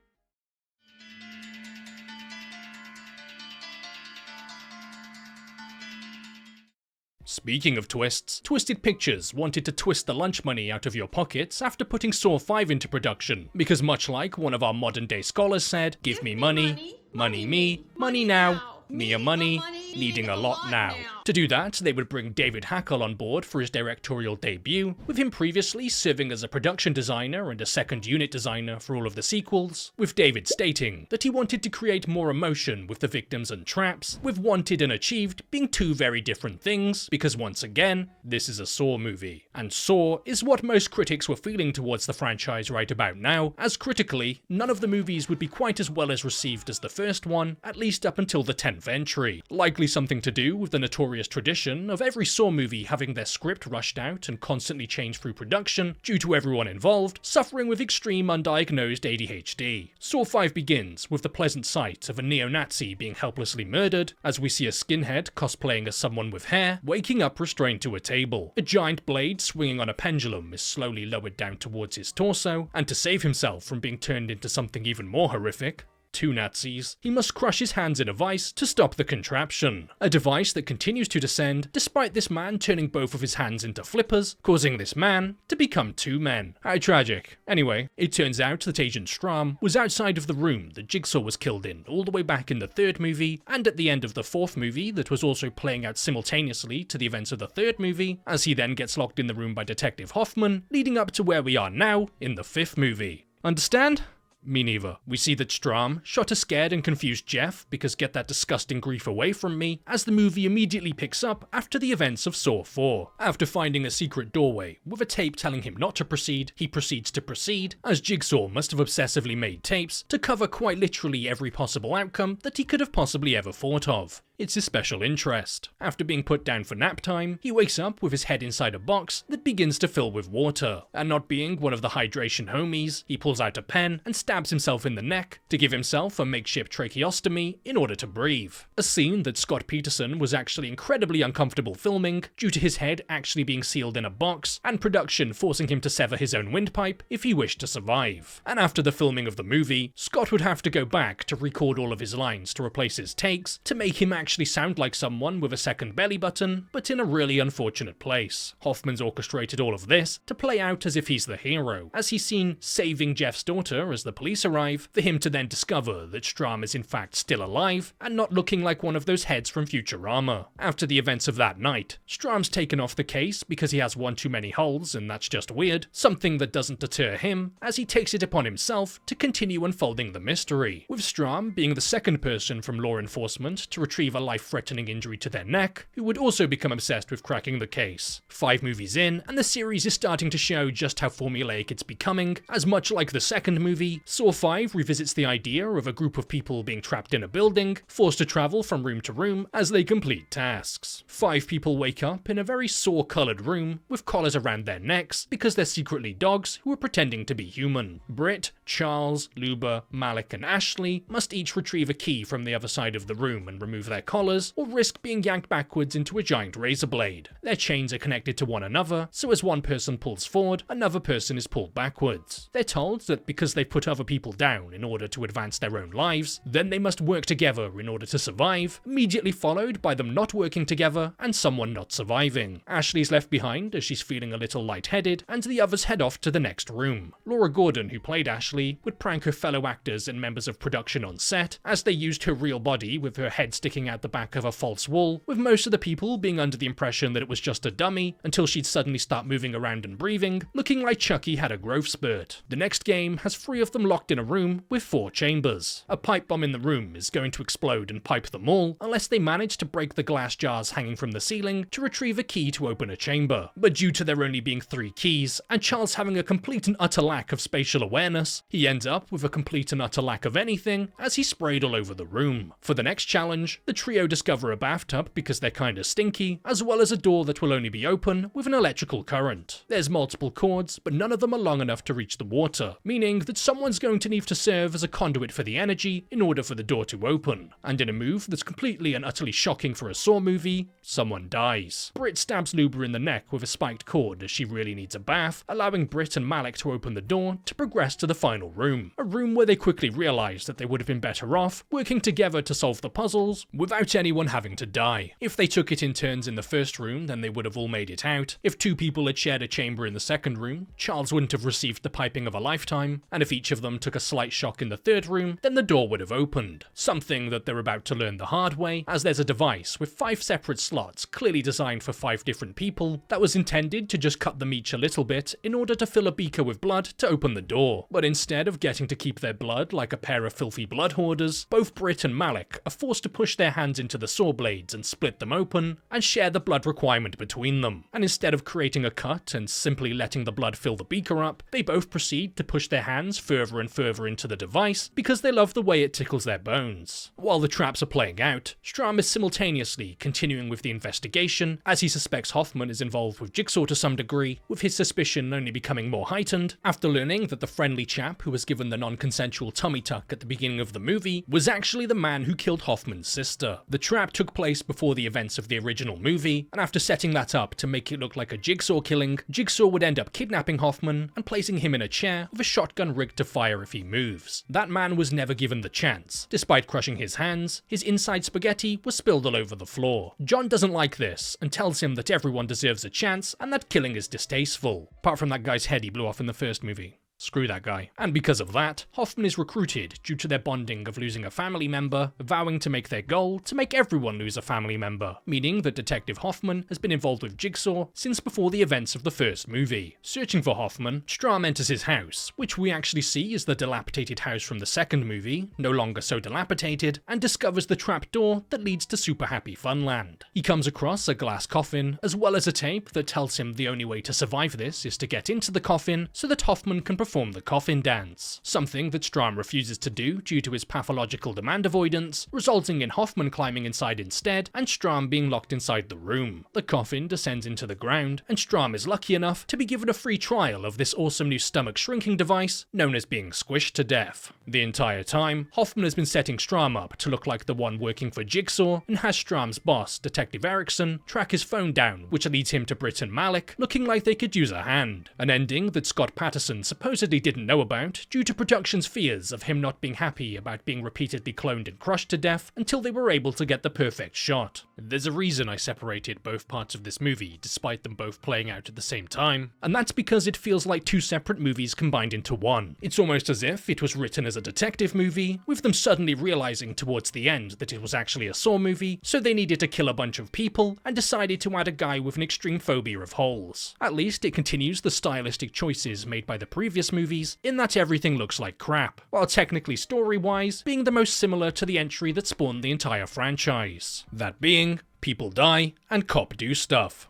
Speaking of twists, Twisted Pictures wanted to twist the lunch money out of your pockets after putting Saw 5 into production, because much like one of our modern day scholars said, give me money, money me, money now, me a money, needing a lot now. To do that, they would bring David Hackle on board for his directorial debut, with him previously serving as a production designer and a second unit designer for all of the sequels, with David stating that he wanted to create more emotion with the victims and traps, with wanted and achieved being two very different things, because once again, this is a Saw movie. And Saw is what most critics were feeling towards the franchise right about now, as critically, none of the movies would be quite as well as received as the first one, at least up until the 10th entry. Likely something to do with the notorious tradition of every Saw movie having their script rushed out and constantly changed through production, due to everyone involved suffering with extreme undiagnosed ADHD. Saw 5 begins with the pleasant sight of a neo-Nazi being helplessly murdered, as we see a skinhead cosplaying as someone with hair, waking up restrained to a table. A giant blade swinging on a pendulum is slowly lowered down towards his torso, and to save himself from being turned into something even more horrific, 2 Nazis, he must crush his hands in a vice to stop the contraption. A device that continues to descend despite this man turning both of his hands into flippers, causing this man to become 2 men. How tragic. Anyway, it turns out that Agent Strahm was outside of the room that Jigsaw was killed in all the way back in the 3rd movie, and at the end of the 4th movie that was also playing out simultaneously to the events of the 3rd movie, as he then gets locked in the room by Detective Hoffman, leading up to where we are now in the 5th movie. Understand? Me neither. We see that Strahm shot a scared and confused Jeff because get that disgusting grief away from me, as the movie immediately picks up after the events of Saw 4. After finding a secret doorway with a tape telling him not to proceed, he proceeds to proceed, as Jigsaw must have obsessively made tapes to cover quite literally every possible outcome that he could have possibly ever thought of. It's his special interest. After being put down for nap time, he wakes up with his head inside a box that begins to fill with water, and not being one of the hydration homies, he pulls out a pen and stabs himself in the neck to give himself a makeshift tracheostomy in order to breathe. A scene that Scott Peterson was actually incredibly uncomfortable filming due to his head actually being sealed in a box, and production forcing him to sever his own windpipe if he wished to survive. And after the filming of the movie, Scott would have to go back to record all of his lines to replace his takes to make him actually sound like someone with a second belly button, but in a really unfortunate place. Hoffman's orchestrated all of this to play out as if he's the hero, as he's seen saving Jeff's daughter as the police arrive, for him to then discover that Strahm is in fact still alive and not looking like one of those heads from Futurama. After the events of that night, Strahm's taken off the case because he has one too many holes and that's just weird, something that doesn't deter him as he takes it upon himself to continue unfolding the mystery, with Strahm being the second person from law enforcement to retrieve a life-threatening injury to their neck, who would also become obsessed with cracking the case. 5 movies in, and the series is starting to show just how formulaic it's becoming, as much like the second movie, Saw 5 revisits the idea of a group of people being trapped in a building, forced to travel from room to room as they complete tasks. 5 people wake up in a very Saw-coloured room with collars around their necks because they're secretly dogs who are pretending to be human. Britt, Charles, Luba, Malik and Ashley must each retrieve a key from the other side of the room and remove their collars, or risk being yanked backwards into a giant razor blade. Their chains are connected to one another, so as one person pulls forward, another person is pulled backwards. They're told that because they've put other people down in order to advance their own lives, then they must work together in order to survive, immediately followed by them not working together and someone not surviving. Ashley's left behind as she's feeling a little lightheaded, and the others head off to the next room. Laura Gordon, who played Ashley, would prank her fellow actors and members of production on set as they used her real body with her head sticking out the back of a false wall, with most of the people being under the impression that it was just a dummy, until she'd suddenly start moving around and breathing, looking like Chucky had a growth spurt. The next game has 3 of them locked in a room with 4 chambers. A pipe bomb in the room is going to explode and pipe them all, unless they manage to break the glass jars hanging from the ceiling to retrieve a key to open a chamber. But due to there only being 3 keys, and Charles having a complete and utter lack of spatial awareness, he ends up with a complete and utter lack of anything as he's sprayed all over the room. For the next challenge, the trio discover a bathtub because they're kinda stinky, as well as a door that will only be open with an electrical current. There's multiple cords, but none of them are long enough to reach the water, meaning that someone's going to need to serve as a conduit for the energy in order for the door to open. And in a move that's completely and utterly shocking for a Saw movie, someone dies. Britt stabs Luba in the neck with a spiked cord as she really needs a bath, allowing Britt and Malik to open the door to progress to the final room. A room where they quickly realize that they would have been better off working together to solve the puzzles without without anyone having to die. If they took it in turns in the first room, then they would have all made it out. If 2 people had shared a chamber in the second room, Charles wouldn't have received the piping of a lifetime, and if each of them took a slight shock in the third room, then the door would have opened. Something that they're about to learn the hard way, as there's a device with 5 separate slots clearly designed for 5 different people that was intended to just cut them each a little bit in order to fill a beaker with blood to open the door. But instead of getting to keep their blood like a pair of filthy blood hoarders, both Britt and Malik are forced to push their hands into the saw blades and split them open and share the blood requirement between them. And instead of creating a cut and simply letting the blood fill the beaker up, they both proceed to push their hands further and further into the device because they love the way it tickles their bones. While the traps are playing out, Strahm is simultaneously continuing with the investigation as he suspects Hoffman is involved with Jigsaw to some degree, with his suspicion only becoming more heightened after learning that the friendly chap who was given the non-consensual tummy tuck at the beginning of the movie was actually the man who killed Hoffman's sister. The trap took place before the events of the original movie, and after setting that up to make it look like a Jigsaw killing, Jigsaw would end up kidnapping Hoffman and placing him in a chair with a shotgun rigged to fire if he moves. That man was never given the chance. Despite crushing his hands, his inside spaghetti was spilled all over the floor. John doesn't like this and tells him that everyone deserves a chance and that killing is distasteful. Apart from that guy's head he blew off in the first movie. Screw that guy. And because of that, Hoffman is recruited due to their bonding of losing a family member, vowing to make their goal to make everyone lose a family member, meaning that Detective Hoffman has been involved with Jigsaw since before the events of the first movie. Searching for Hoffman, Strahm enters his house, which we actually see is the dilapidated house from the second movie, no longer so dilapidated, and discovers the trap door that leads to Super Happy Funland. He comes across a glass coffin, as well as a tape that tells him the only way to survive this is to get into the coffin so that Hoffman can perform the coffin dance, something that Strahm refuses to do due to his pathological demand avoidance, resulting in Hoffman climbing inside instead and Strahm being locked inside the room. The coffin descends into the ground, and Strahm is lucky enough to be given a free trial of this awesome new stomach shrinking device known as being squished to death. The entire time, Hoffman has been setting Strahm up to look like the one working for Jigsaw and has Strahm's boss, Detective Erickson, track his phone down, which leads him to Britt and Malik looking like they could use a hand. An ending that Scott Patterson supposedly didn't know about due to production's fears of him not being happy about being repeatedly cloned and crushed to death until they were able to get the perfect shot. There's a reason I separated both parts of this movie despite them both playing out at the same time, and that's because it feels like 2 separate movies combined into one. It's almost as if it was written as a detective movie, with them suddenly realizing towards the end that it was actually a Saw movie, so they needed to kill a bunch of people and decided to add a guy with an extreme phobia of holes. At least it continues the stylistic choices made by the previous movies, in that everything looks like crap, while technically story-wise being the most similar to the entry that spawned the entire franchise. That being, people die and cop do stuff.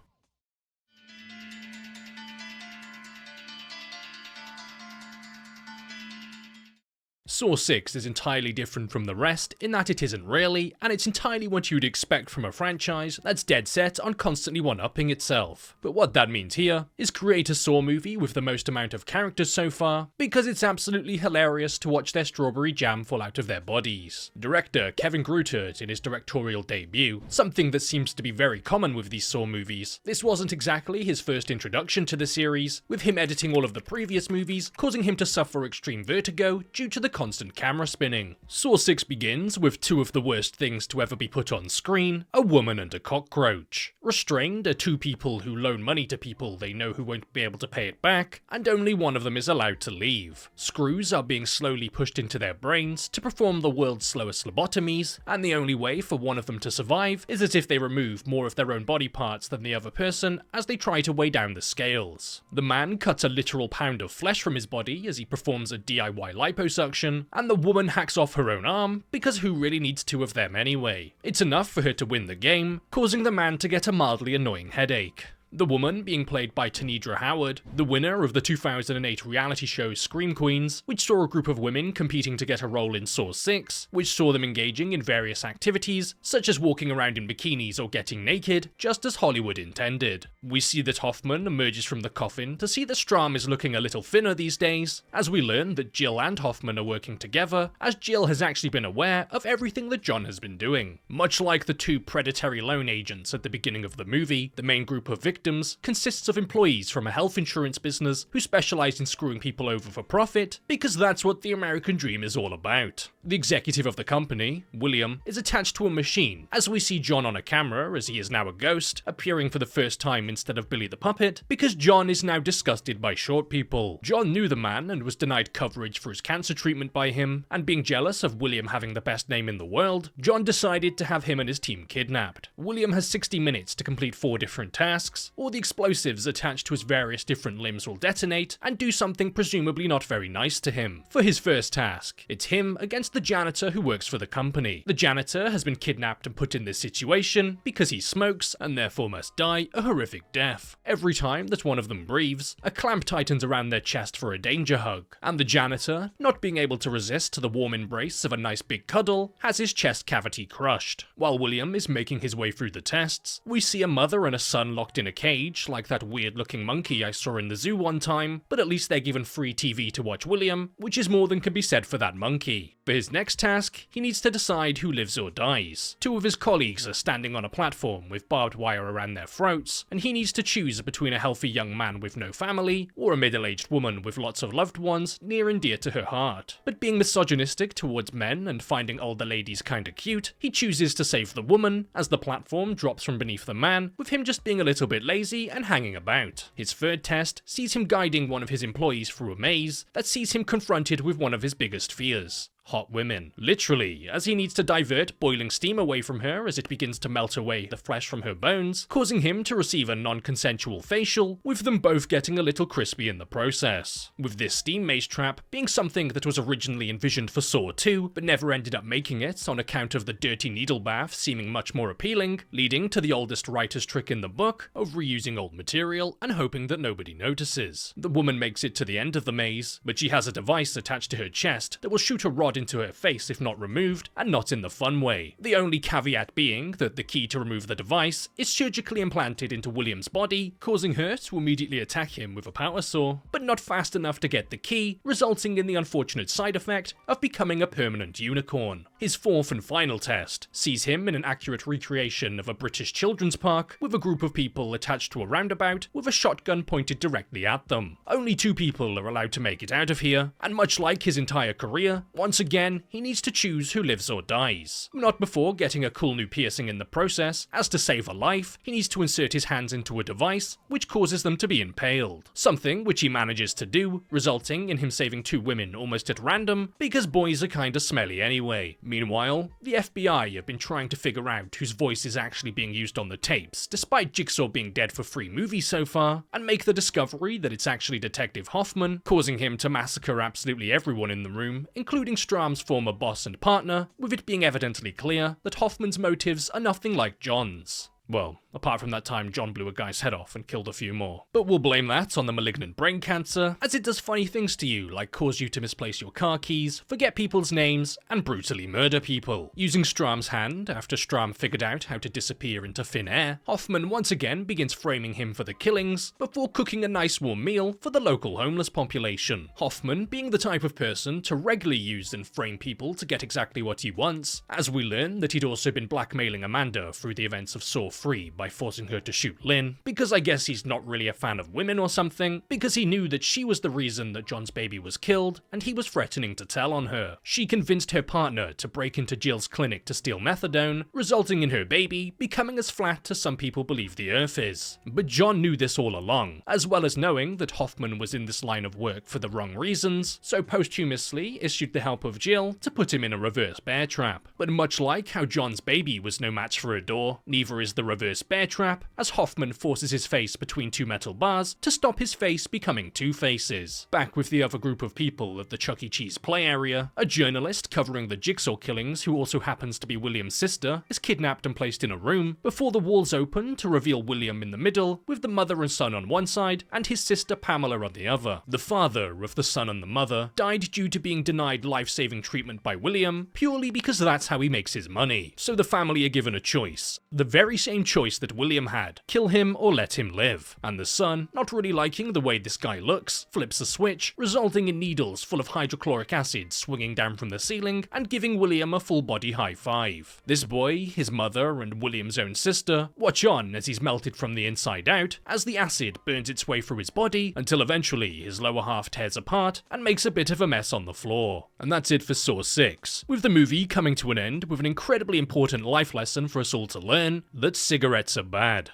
Saw 6 is entirely different from the rest in that it isn't really, and it's entirely what you'd expect from a franchise that's dead set on constantly one-upping itself. But what that means here is create a Saw movie with the most amount of characters so far, because it's absolutely hilarious to watch their strawberry jam fall out of their bodies. Director Kevin Grutert in his directorial debut, something that seems to be very common with these Saw movies. This wasn't exactly his first introduction to the series, with him editing all of the previous movies, causing him to suffer extreme vertigo due to the constant camera spinning. Saw 6 begins with 2 of the worst things to ever be put on screen, a woman and a cockroach. Restrained are 2 people who loan money to people they know who won't be able to pay it back, and only one of them is allowed to leave. Screws are being slowly pushed into their brains to perform the world's slowest lobotomies, and the only way for one of them to survive is as if they remove more of their own body parts than the other person as they try to weigh down the scales. The man cuts a literal pound of flesh from his body as he performs a DIY liposuction, and the woman hacks off her own arm, because who really needs 2 of them anyway? It's enough for her to win the game, causing the man to get a mildly annoying headache. The woman being played by Tanedra Howard, the winner of the 2008 reality show Scream Queens, which saw a group of women competing to get a role in Saw 6, which saw them engaging in various activities, such as walking around in bikinis or getting naked, just as Hollywood intended. We see that Hoffman emerges from the coffin to see that Strahm is looking a little thinner these days, as we learn that Jill and Hoffman are working together, as Jill has actually been aware of everything that John has been doing. Much like the 2 predatory loan agents at the beginning of the movie, the main group of victims consists of employees from a health insurance business who specialize in screwing people over for profit, because that's what the American dream is all about. The executive of the company, William, is attached to a machine, as we see John on a camera as he is now a ghost, appearing for the first time instead of Billy the Puppet, because John is now disgusted by short people. John knew the man and was denied coverage for his cancer treatment by him, and being jealous of William having the best name in the world, John decided to have him and his team kidnapped. William has 60 minutes to complete 4 different tasks, or the explosives attached to his various different limbs will detonate and do something presumably not very nice to him. For his first task, it's him against the janitor who works for the company. The janitor has been kidnapped and put in this situation because he smokes and therefore must die a horrific death. Every time that one of them breathes, a clamp tightens around their chest for a danger hug, and the janitor, not being able to resist the warm embrace of a nice big cuddle, has his chest cavity crushed. While William is making his way through the tests, we see a mother and a son locked in a cage like that weird looking monkey I saw in the zoo one time, but at least they're given free TV to watch William, which is more than can be said for that monkey. For his next task, he needs to decide who lives or dies. 2 of his colleagues are standing on a platform with barbed wire around their throats, and he needs to choose between a healthy young man with no family or a middle-aged woman with lots of loved ones near and dear to her heart. But being misogynistic towards men and finding older ladies kinda cute, he chooses to save the woman as the platform drops from beneath the man, with him just being a little bit lazy and hanging about. His third test sees him guiding one of his employees through a maze that sees him confronted with one of his biggest fears: hot women. Literally, as he needs to divert boiling steam away from her as it begins to melt away the flesh from her bones, causing him to receive a non-consensual facial, with them both getting a little crispy in the process. With this steam maze trap being something that was originally envisioned for Saw 2, but never ended up making it on account of the dirty needle bath seeming much more appealing, leading to the oldest writer's trick in the book of reusing old material and hoping that nobody notices. The woman makes it to the end of the maze, but she has a device attached to her chest that will shoot a rod into her face if not removed, and not in the fun way. The only caveat being that the key to remove the device is surgically implanted into William's body, causing her to immediately attack him with a power saw, but not fast enough to get the key, resulting in the unfortunate side effect of becoming a permanent unicorn. His fourth and final test sees him in an accurate recreation of a British children's park with a group of people attached to a roundabout with a shotgun pointed directly at them. Only 2 people are allowed to make it out of here, and much like his entire career, once again, he needs to choose who lives or dies. Not before getting a cool new piercing in the process, as to save a life, he needs to insert his hands into a device, which causes them to be impaled. Something which he manages to do, resulting in him saving 2 women almost at random, because boys are kinda smelly anyway. Meanwhile, the FBI have been trying to figure out whose voice is actually being used on the tapes, despite Jigsaw being dead for 3 movies so far, and make the discovery that it's actually Detective Hoffman, causing him to massacre absolutely everyone in the room, including Strahm's former boss and partner, with it being evidently clear that Hoffman's motives are nothing like John's. Well, apart from that time John blew a guy's head off and killed a few more. But we'll blame that on the malignant brain cancer, as it does funny things to you, like cause you to misplace your car keys, forget people's names, and brutally murder people. Using Strahm's hand, after Strahm figured out how to disappear into thin air, Hoffman once again begins framing him for the killings, before cooking a nice warm meal for the local homeless population. Hoffman being the type of person to regularly use and frame people to get exactly what he wants, as we learn that he'd also been blackmailing Amanda through the events of Saw 3 by forcing her to shoot Lynn, because I guess he's not really a fan of women or something, because he knew that she was the reason that John's baby was killed, and he was threatening to tell on her. She convinced her partner to break into Jill's clinic to steal methadone, resulting in her baby becoming as flat as some people believe the earth is. But John knew this all along, as well as knowing that Hoffman was in this line of work for the wrong reasons, so posthumously issued the help of Jill to put him in a reverse bear trap. But much like how John's baby was no match for a door, neither is the reverse bear trap, as Hoffman forces his face between 2 metal bars to stop his face becoming 2 faces. Back with the other group of people at the Chuck E. Cheese play area, a journalist covering the Jigsaw killings, who also happens to be William's sister, is kidnapped and placed in a room, before the walls open to reveal William in the middle, with the mother and son on one side, and his sister Pamela on the other. The father of the son and the mother died due to being denied life-saving treatment by William, purely because that's how he makes his money. So the family are given a choice: the very same same choice that William had, kill him or let him live. And the son, not really liking the way this guy looks, flips a switch, resulting in needles full of hydrochloric acid swinging down from the ceiling and giving William a full body high five. This boy, his mother, and William's own sister watch on as he's melted from the inside out as the acid burns its way through his body until eventually his lower half tears apart and makes a bit of a mess on the floor. And that's it for Saw 6, with the movie coming to an end with an incredibly important life lesson for us all to learn, that cigarettes are bad.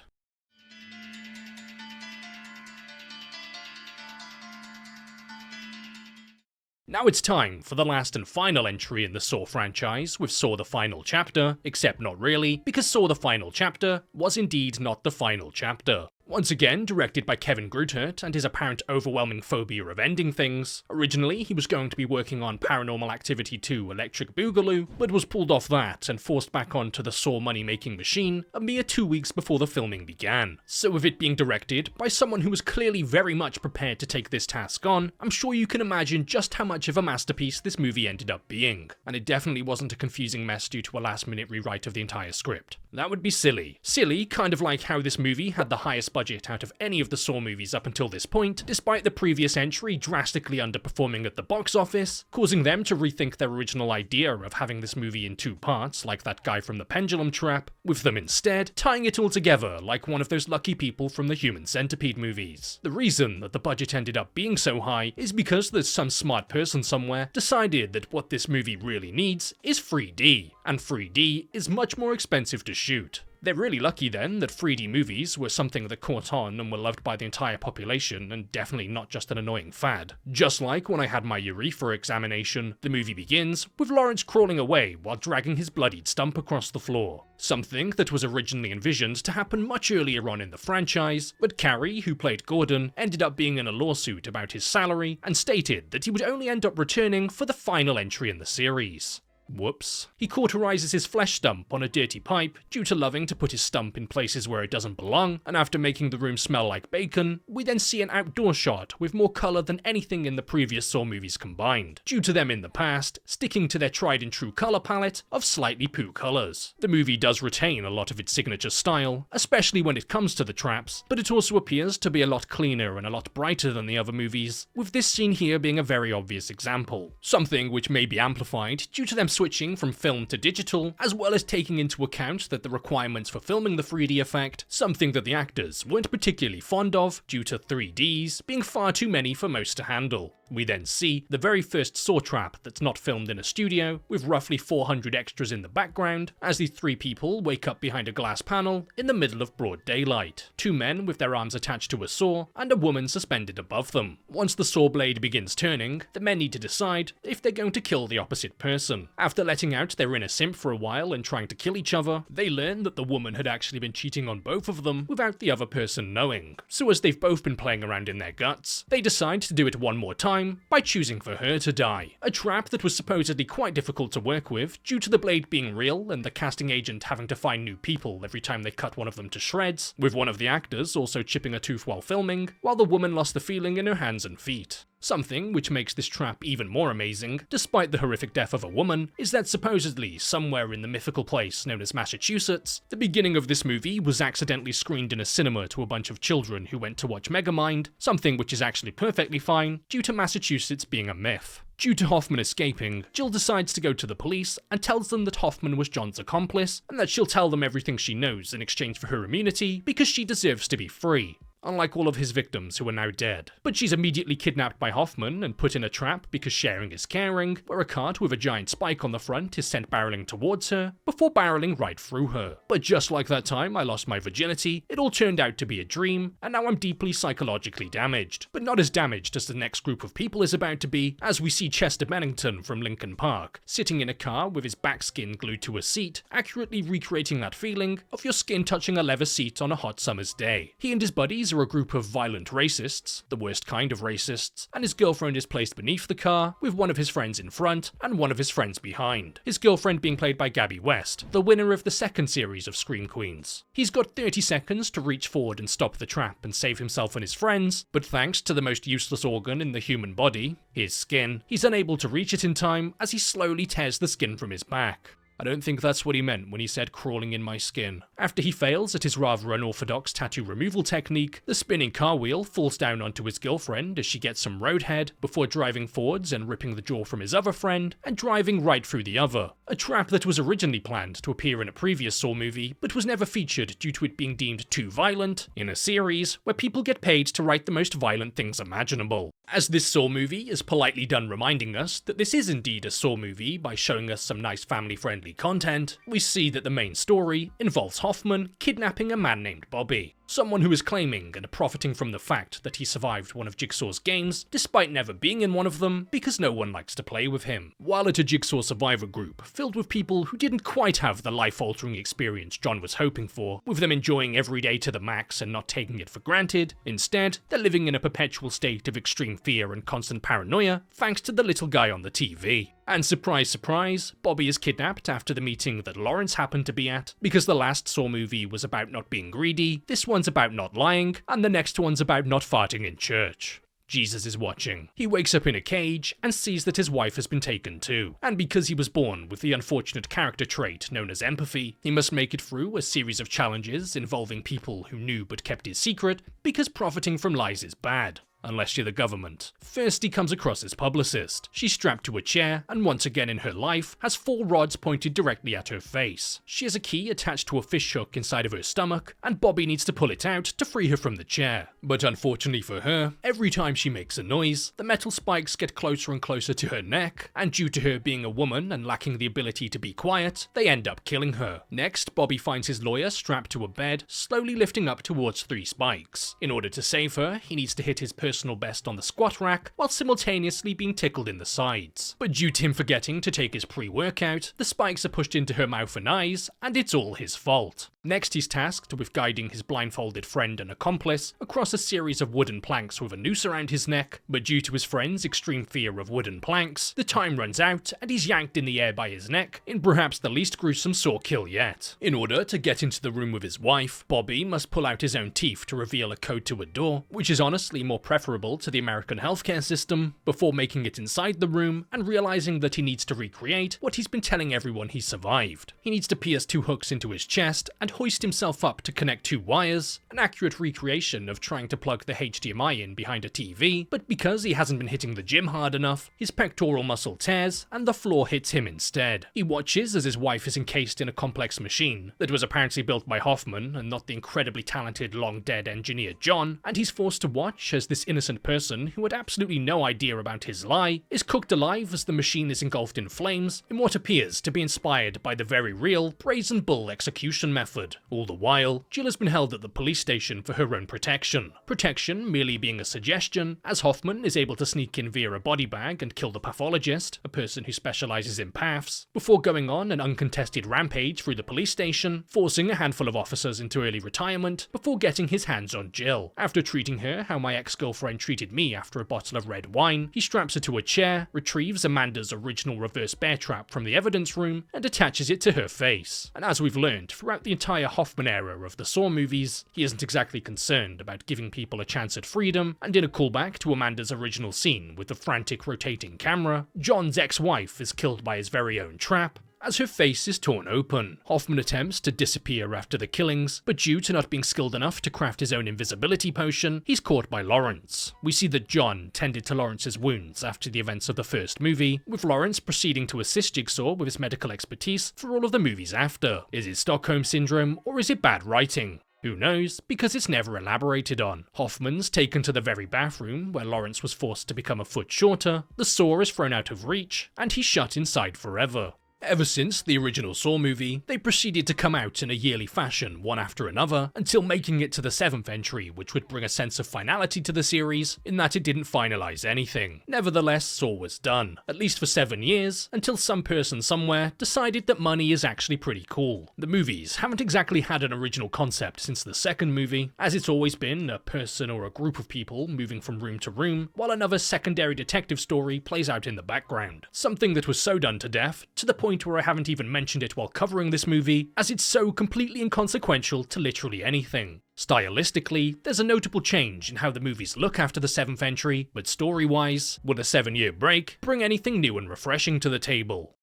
Now it's time for the last and final entry in the Saw franchise with Saw the Final Chapter, except not really, because Saw the Final Chapter was indeed not the final chapter. Once again, directed by Kevin Grutert and his apparent overwhelming phobia of ending things. Originally, he was going to be working on Paranormal Activity 2 Electric Boogaloo, but was pulled off that and forced back onto the Saw money-making machine a mere 2 weeks before the filming began. So with it being directed by someone who was clearly very much prepared to take this task on, I'm sure you can imagine just how much of a masterpiece this movie ended up being. And it definitely wasn't a confusing mess due to a last-minute rewrite of the entire script. That would be silly. Silly, kind of like how this movie had the highest budget out of any of the Saw movies up until this point, despite the previous entry drastically underperforming at the box office, causing them to rethink their original idea of having this movie in 2 parts, like that guy from The Pendulum Trap, with them instead tying it all together like one of those lucky people from the Human Centipede movies. The reason that the budget ended up being so high is because there's some smart person somewhere decided that what this movie really needs is 3D, and 3D is much more expensive to shoot. They're really lucky then that 3D movies were something that caught on and were loved by the entire population, and definitely not just an annoying fad. Just like when I had my urethra examination, the movie begins with Lawrence crawling away while dragging his bloodied stump across the floor. Something that was originally envisioned to happen much earlier on in the franchise, but Carey, who played Gordon, ended up being in a lawsuit about his salary and stated that he would only end up returning for the final entry in the series. Whoops. He cauterizes his flesh stump on a dirty pipe due to loving to put his stump in places where it doesn't belong, and after making the room smell like bacon, we then see an outdoor shot with more colour than anything in the previous Saw movies combined, due to them in the past sticking to their tried and true colour palette of slightly poo colours. The movie does retain a lot of its signature style, especially when it comes to the traps, but it also appears to be a lot cleaner and a lot brighter than the other movies, with this scene here being a very obvious example. Something which may be amplified due to them switching from film to digital, as well as taking into account that the requirements for filming the 3D effect, something that the actors weren't particularly fond of due to 3Ds being far too many for most to handle. We then see the very first Saw trap that's not filmed in a studio, with roughly 400 extras in the background, as these 3 people wake up behind a glass panel in the middle of broad daylight. 2 men with their arms attached to a saw, and a woman suspended above them. Once the saw blade begins turning, the men need to decide if they're going to kill the opposite person. After letting out their inner simp for a while and trying to kill each other, they learn that the woman had actually been cheating on both of them without the other person knowing. So as they've both been playing around in their guts, they decide to do it one more time by choosing for her to die. A trap that was supposedly quite difficult to work with due to the blade being real and the casting agent having to find new people every time they cut one of them to shreds, with one of the actors also chipping a tooth while filming, while the woman lost the feeling in her hands and feet. Something which makes this trap even more amazing, despite the horrific death of a woman, is that supposedly somewhere in the mythical place known as Massachusetts, the beginning of this movie was accidentally screened in a cinema to a bunch of children who went to watch Megamind, something which is actually perfectly fine due to Massachusetts being a myth. Due to Hoffman escaping, Jill decides to go to the police and tells them that Hoffman was John's accomplice, and that she'll tell them everything she knows in exchange for her immunity because she deserves to be free, unlike all of his victims who are now dead. But she's immediately kidnapped by Hoffman and put in a trap because sharing is caring, where a cart with a giant spike on the front is sent barreling towards her, before barreling right through her. But just like that time I lost my virginity, it all turned out to be a dream, and now I'm deeply psychologically damaged. But not as damaged as the next group of people is about to be, as we see Chester Bennington from Linkin Park, sitting in a car with his back skin glued to a seat, accurately recreating that feeling of your skin touching a leather seat on a hot summer's day. He and his buddies are a group of violent racists, the worst kind of racists, and his girlfriend is placed beneath the car, with one of his friends in front and one of his friends behind. His girlfriend being played by Gabby West, the winner of the second series of Scream Queens. He's got 30 seconds to reach forward and stop the trap and save himself and his friends, but thanks to the most useless organ in the human body, his skin, he's unable to reach it in time as he slowly tears the skin from his back. I don't think that's what he meant when he said crawling in my skin. After he fails at his rather unorthodox tattoo removal technique, the spinning car wheel falls down onto his girlfriend as she gets some roadhead, before driving forwards and ripping the jaw from his other friend, and driving right through the other. A trap that was originally planned to appear in a previous Saw movie, but was never featured due to it being deemed too violent, in a series where people get paid to write the most violent things imaginable. As this Saw movie is politely done reminding us that this is indeed a Saw movie by showing us some nice family-friendly content, we see that the main story involves Hoffman kidnapping a man named Bobby. Someone who is claiming and profiting from the fact that he survived one of Jigsaw's games, despite never being in one of them, because no one likes to play with him. While at a Jigsaw survivor group filled with people who didn't quite have the life-altering experience John was hoping for, with them enjoying every day to the max and not taking it for granted, instead, they're living in a perpetual state of extreme fear and constant paranoia, thanks to the little guy on the TV. And surprise, surprise, Bobby is kidnapped after the meeting that Lawrence happened to be at. Because the last Saw movie was about not being greedy, this one's about not lying, and the next one's about not farting in church. Jesus is watching. He wakes up in a cage and sees that his wife has been taken too. And because he was born with the unfortunate character trait known as empathy, he must make it through a series of challenges involving people who knew but kept his secret, because profiting from lies is bad. Unless you're the government. First, he comes across his publicist. She's strapped to a chair, and once again in her life, has 4 rods pointed directly at her face. She has a key attached to a fish hook inside of her stomach, and Bobby needs to pull it out to free her from the chair. But unfortunately for her, every time she makes a noise, the metal spikes get closer and closer to her neck, and due to her being a woman and lacking the ability to be quiet, they end up killing her. Next, Bobby finds his lawyer strapped to a bed, slowly lifting up towards 3 spikes. In order to save her, he needs to hit his personal best on the squat rack while simultaneously being tickled in the sides. But due to him forgetting to take his pre-workout, the spikes are pushed into her mouth and eyes, and it's all his fault. Next, he's tasked with guiding his blindfolded friend and accomplice across a series of wooden planks with a noose around his neck, but due to his friend's extreme fear of wooden planks, the time runs out and he's yanked in the air by his neck in perhaps the least gruesome Saw kill yet. In order to get into the room with his wife, Bobby must pull out his own teeth to reveal a code to a door, which is honestly more preferable to the American healthcare system, before making it inside the room and realizing that he needs to recreate what he's been telling everyone he survived. He needs to pierce 2 hooks into his chest and hoist himself up to connect 2 wires, an accurate recreation of trying to plug the HDMI in behind a TV, but because he hasn't been hitting the gym hard enough, his pectoral muscle tears and the floor hits him instead. He watches as his wife is encased in a complex machine that was apparently built by Hoffman and not the incredibly talented long-dead engineer John, and he's forced to watch as this innocent person who had absolutely no idea about his lie is cooked alive as the machine is engulfed in flames in what appears to be inspired by the very real brazen bull execution method. All the while, Jill has been held at the police station for her own protection. Protection merely being a suggestion, as Hoffman is able to sneak in via a body bag and kill the pathologist, a person who specializes in paths, before going on an uncontested rampage through the police station, forcing a handful of officers into early retirement before getting his hands on Jill. After treating her how my ex-girlfriend treated me after a bottle of red wine, he straps her to a chair, retrieves Amanda's original reverse bear trap from the evidence room, and attaches it to her face. And as we've learned throughout the entire Hoffman era of the Saw movies, he isn't exactly concerned about giving people a chance at freedom, and in a callback to Amanda's original scene with the frantic rotating camera, John's ex-wife is killed by his very own trap, as her face is torn open. Hoffman attempts to disappear after the killings, but due to not being skilled enough to craft his own invisibility potion, he's caught by Lawrence. We see that John tended to Lawrence's wounds after the events of the first movie, with Lawrence proceeding to assist Jigsaw with his medical expertise for all of the movies after. Is it Stockholm Syndrome, or is it bad writing? Who knows, because it's never elaborated on. Hoffman's taken to the very bathroom where Lawrence was forced to become a foot shorter, the Saw is thrown out of reach, and he's shut inside forever. Ever since the original Saw movie, they proceeded to come out in a yearly fashion, one after another, until making it to the 7th entry, which would bring a sense of finality to the series, in that it didn't finalize anything. Nevertheless, Saw was done, at least for 7 years, until some person somewhere decided that money is actually pretty cool. The movies haven't exactly had an original concept since the second movie, as it's always been a person or a group of people moving from room to room, while another secondary detective story plays out in the background. Something that was so done to death, to the point where I haven't even mentioned it while covering this movie, as it's so completely inconsequential to literally anything. Stylistically, there's a notable change in how the movies look after the 7th entry, but story-wise, will a 7-year break bring anything new and refreshing to the table?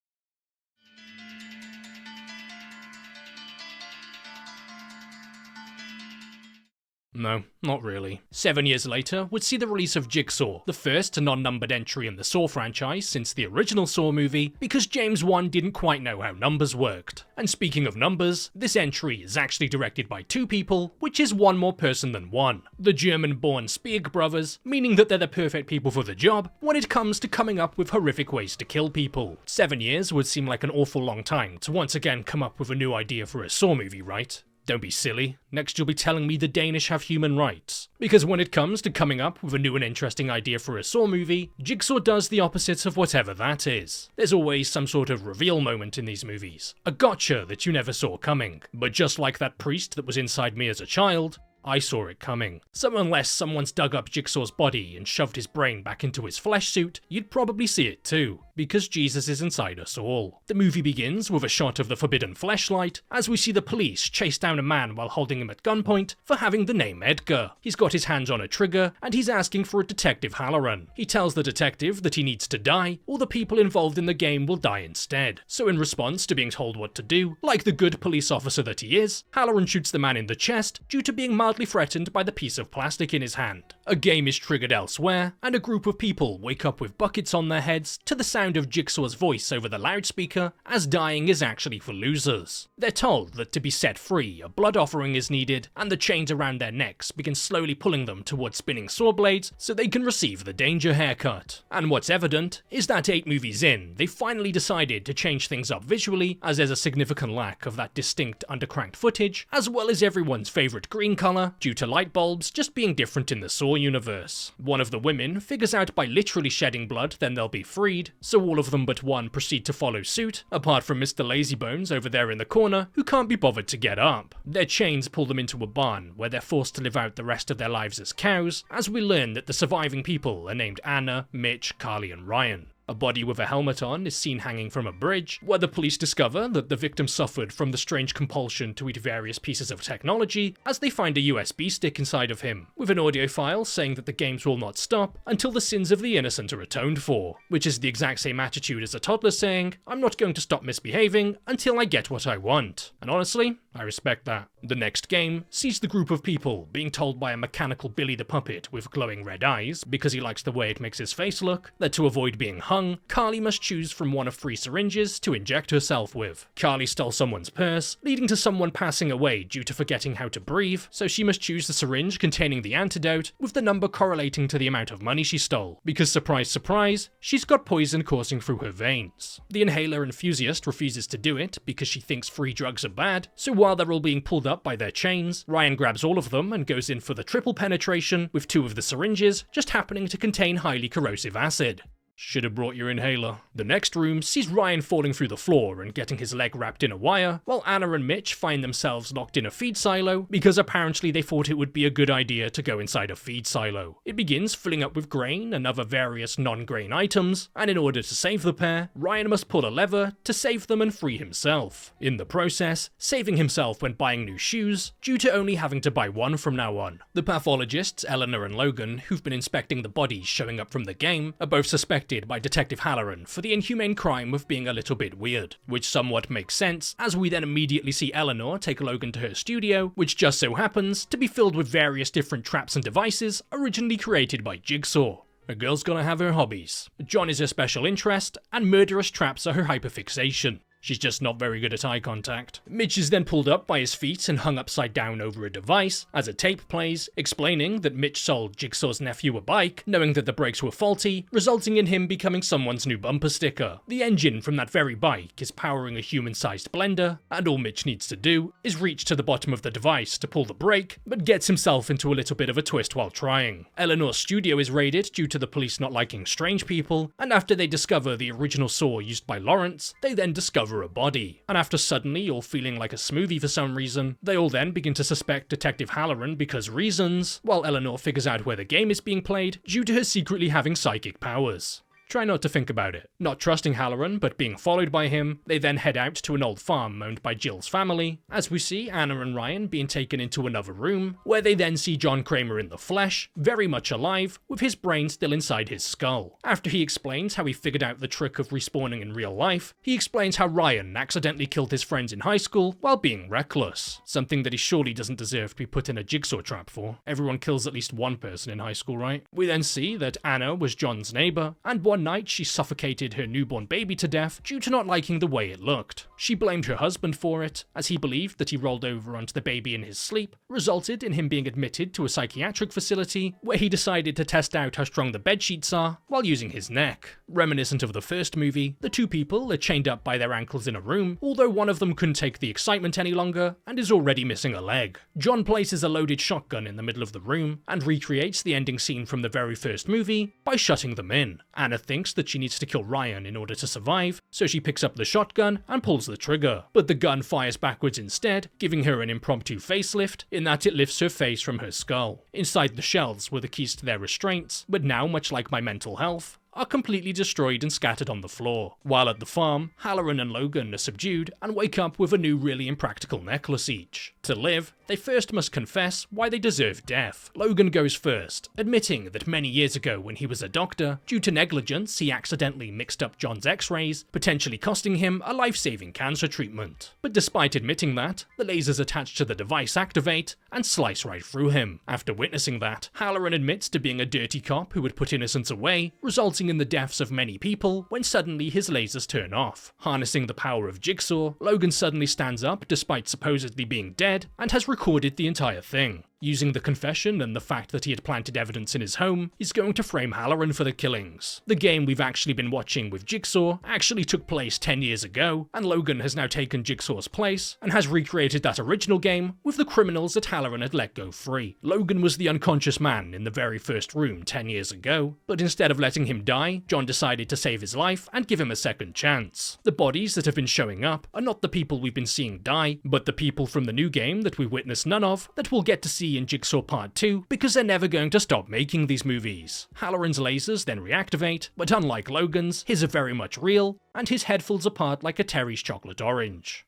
No, not really. 7 years later would see the release of Jigsaw, the first non-numbered entry in the Saw franchise since the original Saw movie, because James Wan didn't quite know how numbers worked. And speaking of numbers, this entry is actually directed by 2 people, which is one more person than one. The German-born Spieg brothers, meaning that they're the perfect people for the job when it comes to coming up with horrific ways to kill people. 7 years would seem like an awful long time to once again come up with a new idea for a Saw movie, right? Don't be silly. Next you'll be telling me the Danish have human rights. Because when it comes to coming up with a new and interesting idea for a Saw movie, Jigsaw does the opposite of whatever that is. There's always some sort of reveal moment in these movies. A gotcha that you never saw coming. But just like that priest that was inside me as a child, I saw it coming. So unless someone's dug up Jigsaw's body and shoved his brain back into his flesh suit, you'd probably see it too, because Jesus is inside us all. The movie begins with a shot of the forbidden fleshlight, as we see the police chase down a man while holding him at gunpoint for having the name Edgar. He's got his hands on a trigger, and he's asking for a Detective Halloran. He tells the detective that he needs to die, or the people involved in the game will die instead. So in response to being told what to do, like the good police officer that he is, Halloran shoots the man in the chest due to being mildly threatened by the piece of plastic in his hand. A game is triggered elsewhere, and a group of people wake up with buckets on their heads to the sound of Jigsaw's voice over the loudspeaker, as dying is actually for losers. They're told that to be set free, a blood offering is needed, and the chains around their necks begin slowly pulling them towards spinning saw blades so they can receive the danger haircut. And what's evident is that 8 movies in, they finally decided to change things up visually, as there's a significant lack of that distinct undercranked footage, as well as everyone's favourite green colour, due to light bulbs just being different in the Saw universe. One of the women figures out by literally shedding blood then they'll be freed, so all of them but one proceed to follow suit, apart from Mr. Lazybones over there in the corner, who can't be bothered to get up. Their chains pull them into a barn, where they're forced to live out the rest of their lives as cows, as we learn that the surviving people are named Anna, Mitch, Carly and Ryan. A body with a helmet on is seen hanging from a bridge, where the police discover that the victim suffered from the strange compulsion to eat various pieces of technology, as they find a USB stick inside of him, with an audio file saying that the games will not stop until the sins of the innocent are atoned for, which is the exact same attitude as a toddler saying, "I'm not going to stop misbehaving until I get what I want." And honestly, I respect that. The next game sees the group of people being told by a mechanical Billy the Puppet with glowing red eyes, because he likes the way it makes his face look, that to avoid being hung, Carly must choose from one of 3 syringes to inject herself with. Carly stole someone's purse, leading to someone passing away due to forgetting how to breathe, so she must choose the syringe containing the antidote, with the number correlating to the amount of money she stole, because surprise surprise, she's got poison coursing through her veins. The inhaler enthusiast refuses to do it because she thinks free drugs are bad, so while they're all being pulled up by their chains, Ryan grabs all of them and goes in for the triple penetration, with 2 of the syringes just happening to contain highly corrosive acid. Should have brought your inhaler. The next room sees Ryan falling through the floor and getting his leg wrapped in a wire, while Anna and Mitch find themselves locked in a feed silo because apparently they thought it would be a good idea to go inside a feed silo. It begins filling up with grain and other various non-grain items, and in order to save the pair, Ryan must pull a lever to save them and free himself. In the process, saving himself when buying new shoes, due to only having to buy one from now on. The pathologists, Eleanor and Logan, who've been inspecting the bodies showing up from the game, are both suspected by Detective Halloran for the inhumane crime of being a little bit weird, which somewhat makes sense, as we then immediately see Eleanor take Logan to her studio, which just so happens to be filled with various different traps and devices originally created by Jigsaw. A girl's gonna have her hobbies. John is her special interest, and murderous traps are her hyperfixation. She's just not very good at eye contact. Mitch is then pulled up by his feet and hung upside down over a device as a tape plays, explaining that Mitch sold Jigsaw's nephew a bike, knowing that the brakes were faulty, resulting in him becoming someone's new bumper sticker. The engine from that very bike is powering a human-sized blender, and all Mitch needs to do is reach to the bottom of the device to pull the brake, but gets himself into a little bit of a twist while trying. Eleanor's studio is raided due to the police not liking strange people, and after they discover the original saw used by Lawrence, they then discover a body. And after suddenly all feeling like a smoothie for some reason, they all then begin to suspect Detective Halloran because reasons, while Eleanor figures out where the game is being played due to her secretly having psychic powers. Try not to think about it. Not trusting Halloran, but being followed by him, they then head out to an old farm owned by Jill's family, as we see Anna and Ryan being taken into another room, where they then see John Kramer in the flesh, very much alive, with his brain still inside his skull. After he explains how he figured out the trick of respawning in real life, he explains how Ryan accidentally killed his friends in high school while being reckless, something that he surely doesn't deserve to be put in a jigsaw trap for. Everyone kills at least one person in high school, right? We then see that Anna was John's neighbor, and one night she suffocated her newborn baby to death due to not liking the way it looked. She blamed her husband for it, as he believed that he rolled over onto the baby in his sleep, resulted in him being admitted to a psychiatric facility where he decided to test out how strong the bedsheets are while using his neck. Reminiscent of the first movie, the two people are chained up by their ankles in a room, although one of them couldn't take the excitement any longer and is already missing a leg. John places a loaded shotgun in the middle of the room and recreates the ending scene from the very first movie by shutting them in. Anna thinks that she needs to kill Ryan in order to survive, so she picks up the shotgun and pulls the trigger, but the gun fires backwards instead, giving her an impromptu facelift in that it lifts her face from her skull. Inside the shells were the keys to their restraints, but now, much like my mental health, are completely destroyed and scattered on the floor. While at the farm, Halloran and Logan are subdued and wake up with a new really impractical necklace each. To live, they first must confess why they deserve death. Logan goes first, admitting that many years ago when he was a doctor, due to negligence he accidentally mixed up John's x-rays, potentially costing him a life-saving cancer treatment. But despite admitting that, the lasers attached to the device activate and slice right through him. After witnessing that, Halloran admits to being a dirty cop who would put innocents away, resulting in the deaths of many people when suddenly his lasers turn off. Harnessing the power of Jigsaw, Logan suddenly stands up despite supposedly being dead and has recorded the entire thing. Using the confession and the fact that he had planted evidence in his home, he's going to frame Halloran for the killings. The game we've actually been watching with Jigsaw actually took place 10 years ago, and Logan has now taken Jigsaw's place and has recreated that original game with the criminals that Halloran had let go free. Logan was the unconscious man in the very first room 10 years ago, but instead of letting him die, John decided to save his life and give him a second chance. The bodies that have been showing up are not the people we've been seeing die, but the people from the new game that we witnessed none of that we'll get to see in Jigsaw Part 2 because they're never going to stop making these movies. Halloran's lasers then reactivate, but unlike Logan's, his are very much real, and his head falls apart like a Terry's chocolate orange.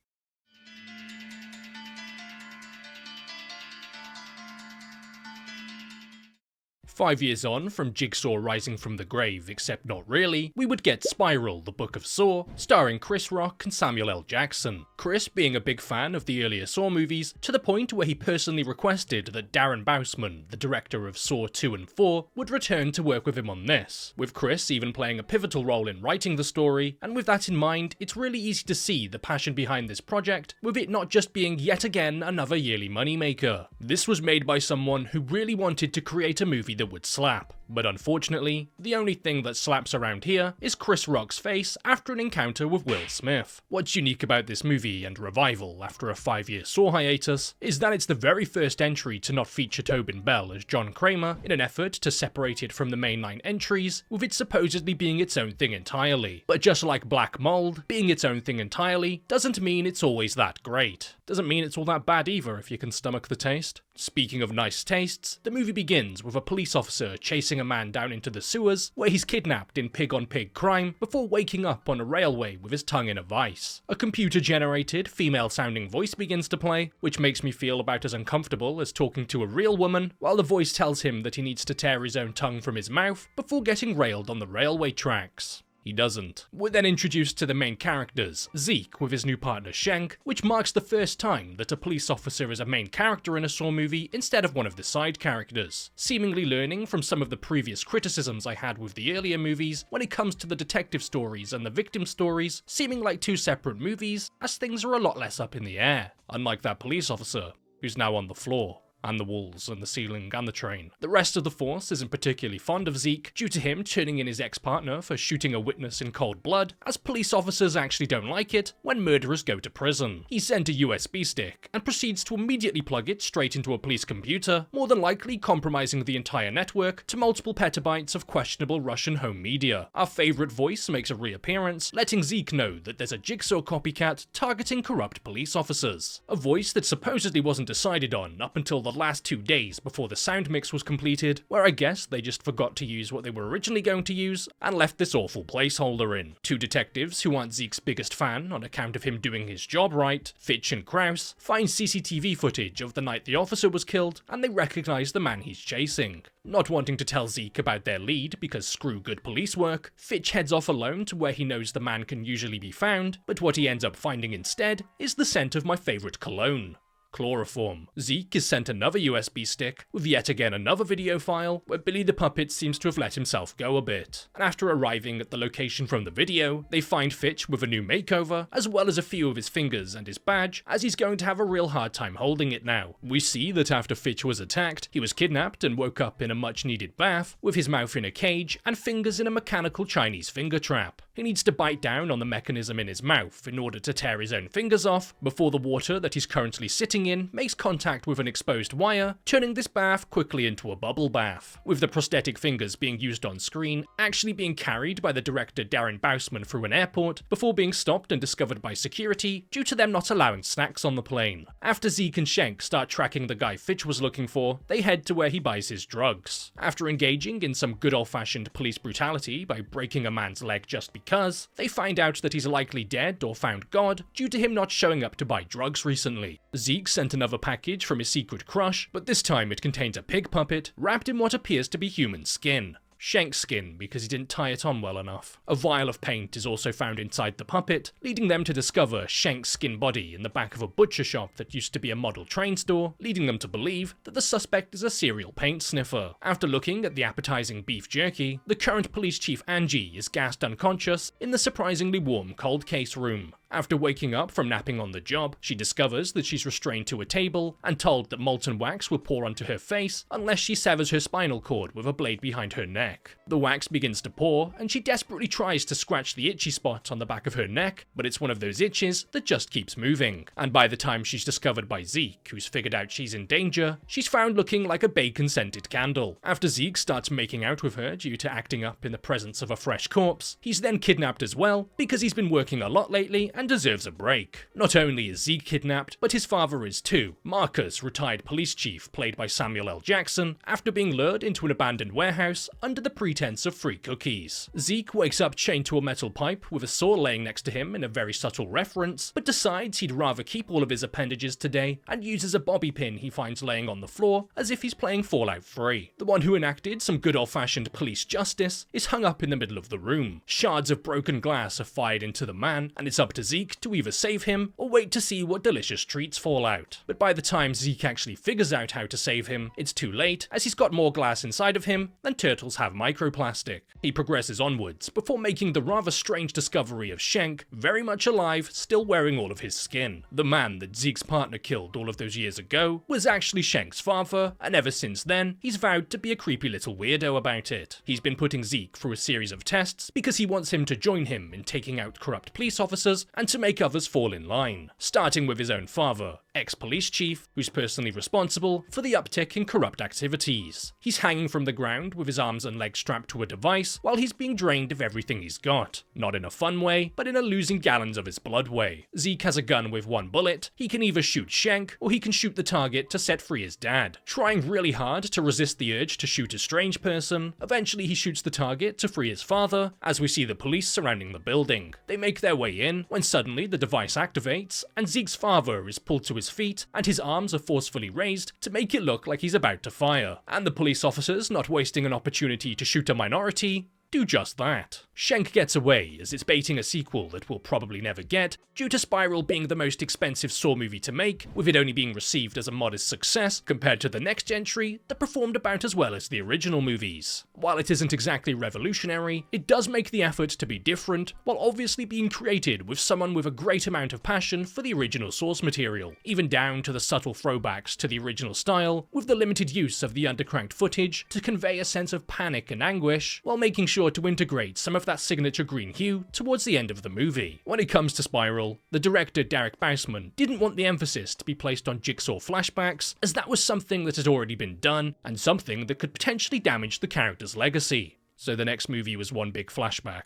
5 years on from Jigsaw rising from the grave, except not really, we would get Spiral, the Book of Saw, starring Chris Rock and Samuel L. Jackson. Chris being a big fan of the earlier Saw movies, to the point where he personally requested that Darren Bousman, the director of Saw 2 and 4, would return to work with him on this, with Chris even playing a pivotal role in writing the story, and with that in mind, it's really easy to see the passion behind this project, with it not just being yet again another yearly moneymaker. This was made by someone who really wanted to create a movie that would slap. But unfortunately, the only thing that slaps around here is Chris Rock's face after an encounter with Will Smith. What's unique about this movie and revival after a 5-year Saw hiatus is that it's the very first entry to not feature Tobin Bell as John Kramer in an effort to separate it from the mainline entries, with it supposedly being its own thing entirely. But just like Black Mold, being its own thing entirely doesn't mean it's always that great. Doesn't mean it's all that bad either if you can stomach the taste. Speaking of nice tastes, the movie begins with a police officer chasing a man down into the sewers where he's kidnapped in pig-on-pig crime before waking up on a railway with his tongue in a vice. A computer-generated, female-sounding voice begins to play, which makes me feel about as uncomfortable as talking to a real woman, while the voice tells him that he needs to tear his own tongue from his mouth before getting railed on the railway tracks. He doesn't. We're then introduced to the main characters, Zeke with his new partner Shank, which marks the first time that a police officer is a main character in a Saw movie instead of one of the side characters, seemingly learning from some of the previous criticisms I had with the earlier movies when it comes to the detective stories and the victim stories seeming like two separate movies, as things are a lot less up in the air, unlike that police officer, who's now on the floor. And the walls, and the ceiling, and the train. The rest of the force isn't particularly fond of Zeke, due to him turning in his ex-partner for shooting a witness in cold blood, as police officers actually don't like it when murderers go to prison. He sent a USB stick, and proceeds to immediately plug it straight into a police computer, more than likely compromising the entire network to multiple petabytes of questionable Russian home media. Our favourite voice makes a reappearance, letting Zeke know that there's a Jigsaw copycat targeting corrupt police officers. A voice that supposedly wasn't decided on up until the the last 2 days before the sound mix was completed, where I guess they just forgot to use what they were originally going to use and left this awful placeholder in. 2 detectives who aren't Zeke's biggest fan on account of him doing his job right, Fitch and Krause, find CCTV footage of the night the officer was killed, and they recognize the man he's chasing. Not wanting to tell Zeke about their lead because screw good police work, Fitch heads off alone to where he knows the man can usually be found, but what he ends up finding instead is the scent of my favourite cologne. Chloroform. Zeke is sent another USB stick with yet again another video file where Billy the Puppet seems to have let himself go a bit. And after arriving at the location from the video, they find Fitch with a new makeover, as well as a few of his fingers and his badge, as he's going to have a real hard time holding it now. We see that after Fitch was attacked, he was kidnapped and woke up in a much needed bath, with his mouth in a cage and fingers in a mechanical Chinese finger trap. He needs to bite down on the mechanism in his mouth in order to tear his own fingers off, before the water that he's currently sitting in makes contact with an exposed wire, turning this bath quickly into a bubble bath, with the prosthetic fingers being used on screen actually being carried by the director Darren Bousman through an airport before being stopped and discovered by security due to them not allowing snacks on the plane. After Zeke and Schenk start tracking the guy Fitch was looking for, they head to where he buys his drugs. After engaging in some good old-fashioned police brutality by breaking a man's leg just because, they find out that he's likely dead or found God due to him not showing up to buy drugs recently. Zeke sent another package from his secret crush, but this time it contains a pig puppet wrapped in what appears to be human skin. Schenk's skin, because he didn't tie it on well enough. A vial of paint is also found inside the puppet, leading them to discover Schenk's skin body in the back of a butcher shop that used to be a model train store, leading them to believe that the suspect is a serial paint sniffer. After looking at the appetizing beef jerky, the current police chief Angie is gassed unconscious in the surprisingly warm cold case room. After waking up from napping on the job, she discovers that she's restrained to a table and told that molten wax will pour onto her face unless she severs her spinal cord with a blade behind her neck. The wax begins to pour, and she desperately tries to scratch the itchy spot on the back of her neck, but it's one of those itches that just keeps moving. And by the time she's discovered by Zeke, who's figured out she's in danger, she's found looking like a bacon-scented candle. After Zeke starts making out with her due to acting up in the presence of a fresh corpse, he's then kidnapped as well because he's been working a lot lately and deserves a break. Not only is Zeke kidnapped, but his father is too. Marcus, retired police chief, played by Samuel L. Jackson, after being lured into an abandoned warehouse under the pretense of free cookies. Zeke wakes up chained to a metal pipe with a saw laying next to him in a very subtle reference, but decides he'd rather keep all of his appendages today and uses a bobby pin he finds laying on the floor as if he's playing Fallout 3. The one who enacted some good old-fashioned police justice is hung up in the middle of the room. Shards of broken glass are fired into the man, and it's up to Zeke to either save him or wait to see what delicious treats fall out. But by the time Zeke actually figures out how to save him, it's too late, as he's got more glass inside of him than turtles have microplastic. He progresses onwards before making the rather strange discovery of Schenk, very much alive, still wearing all of his skin. The man that Zeke's partner killed all of those years ago was actually Schenk's father, and ever since then, he's vowed to be a creepy little weirdo about it. He's been putting Zeke through a series of tests because he wants him to join him in taking out corrupt police officers and to make others fall in line, starting with his own father, ex-police chief, who's personally responsible for the uptick in corrupt activities. He's hanging from the ground with his arms and legs strapped to a device while he's being drained of everything he's got. Not in a fun way, but in a losing gallons of his blood way. Zeke has a gun with one bullet. He can either shoot Schenk, or he can shoot the target to set free his dad. Trying really hard to resist the urge to shoot a strange person, eventually he shoots the target to free his father, as we see the police surrounding the building. They make their way in, when suddenly the device activates, and Zeke's father is pulled to his feet, and his arms are forcefully raised to make it look like he's about to fire. And the police officers, not wasting an opportunity to shoot a minority, do just that. Schenk gets away, as it's baiting a sequel that we'll probably never get, due to Spiral being the most expensive Saw movie to make, with it only being received as a modest success compared to the next entry that performed about as well as the original movies. While it isn't exactly revolutionary, it does make the effort to be different, while obviously being created with someone with a great amount of passion for the original source material, even down to the subtle throwbacks to the original style, with the limited use of the undercranked footage to convey a sense of panic and anguish, while making sure to integrate some of that signature green hue towards the end of the movie. When it comes to Spiral, the director Derek Bousman didn't want the emphasis to be placed on Jigsaw flashbacks, as that was something that had already been done, and something that could potentially damage the character's legacy. So the next movie was one big flashback.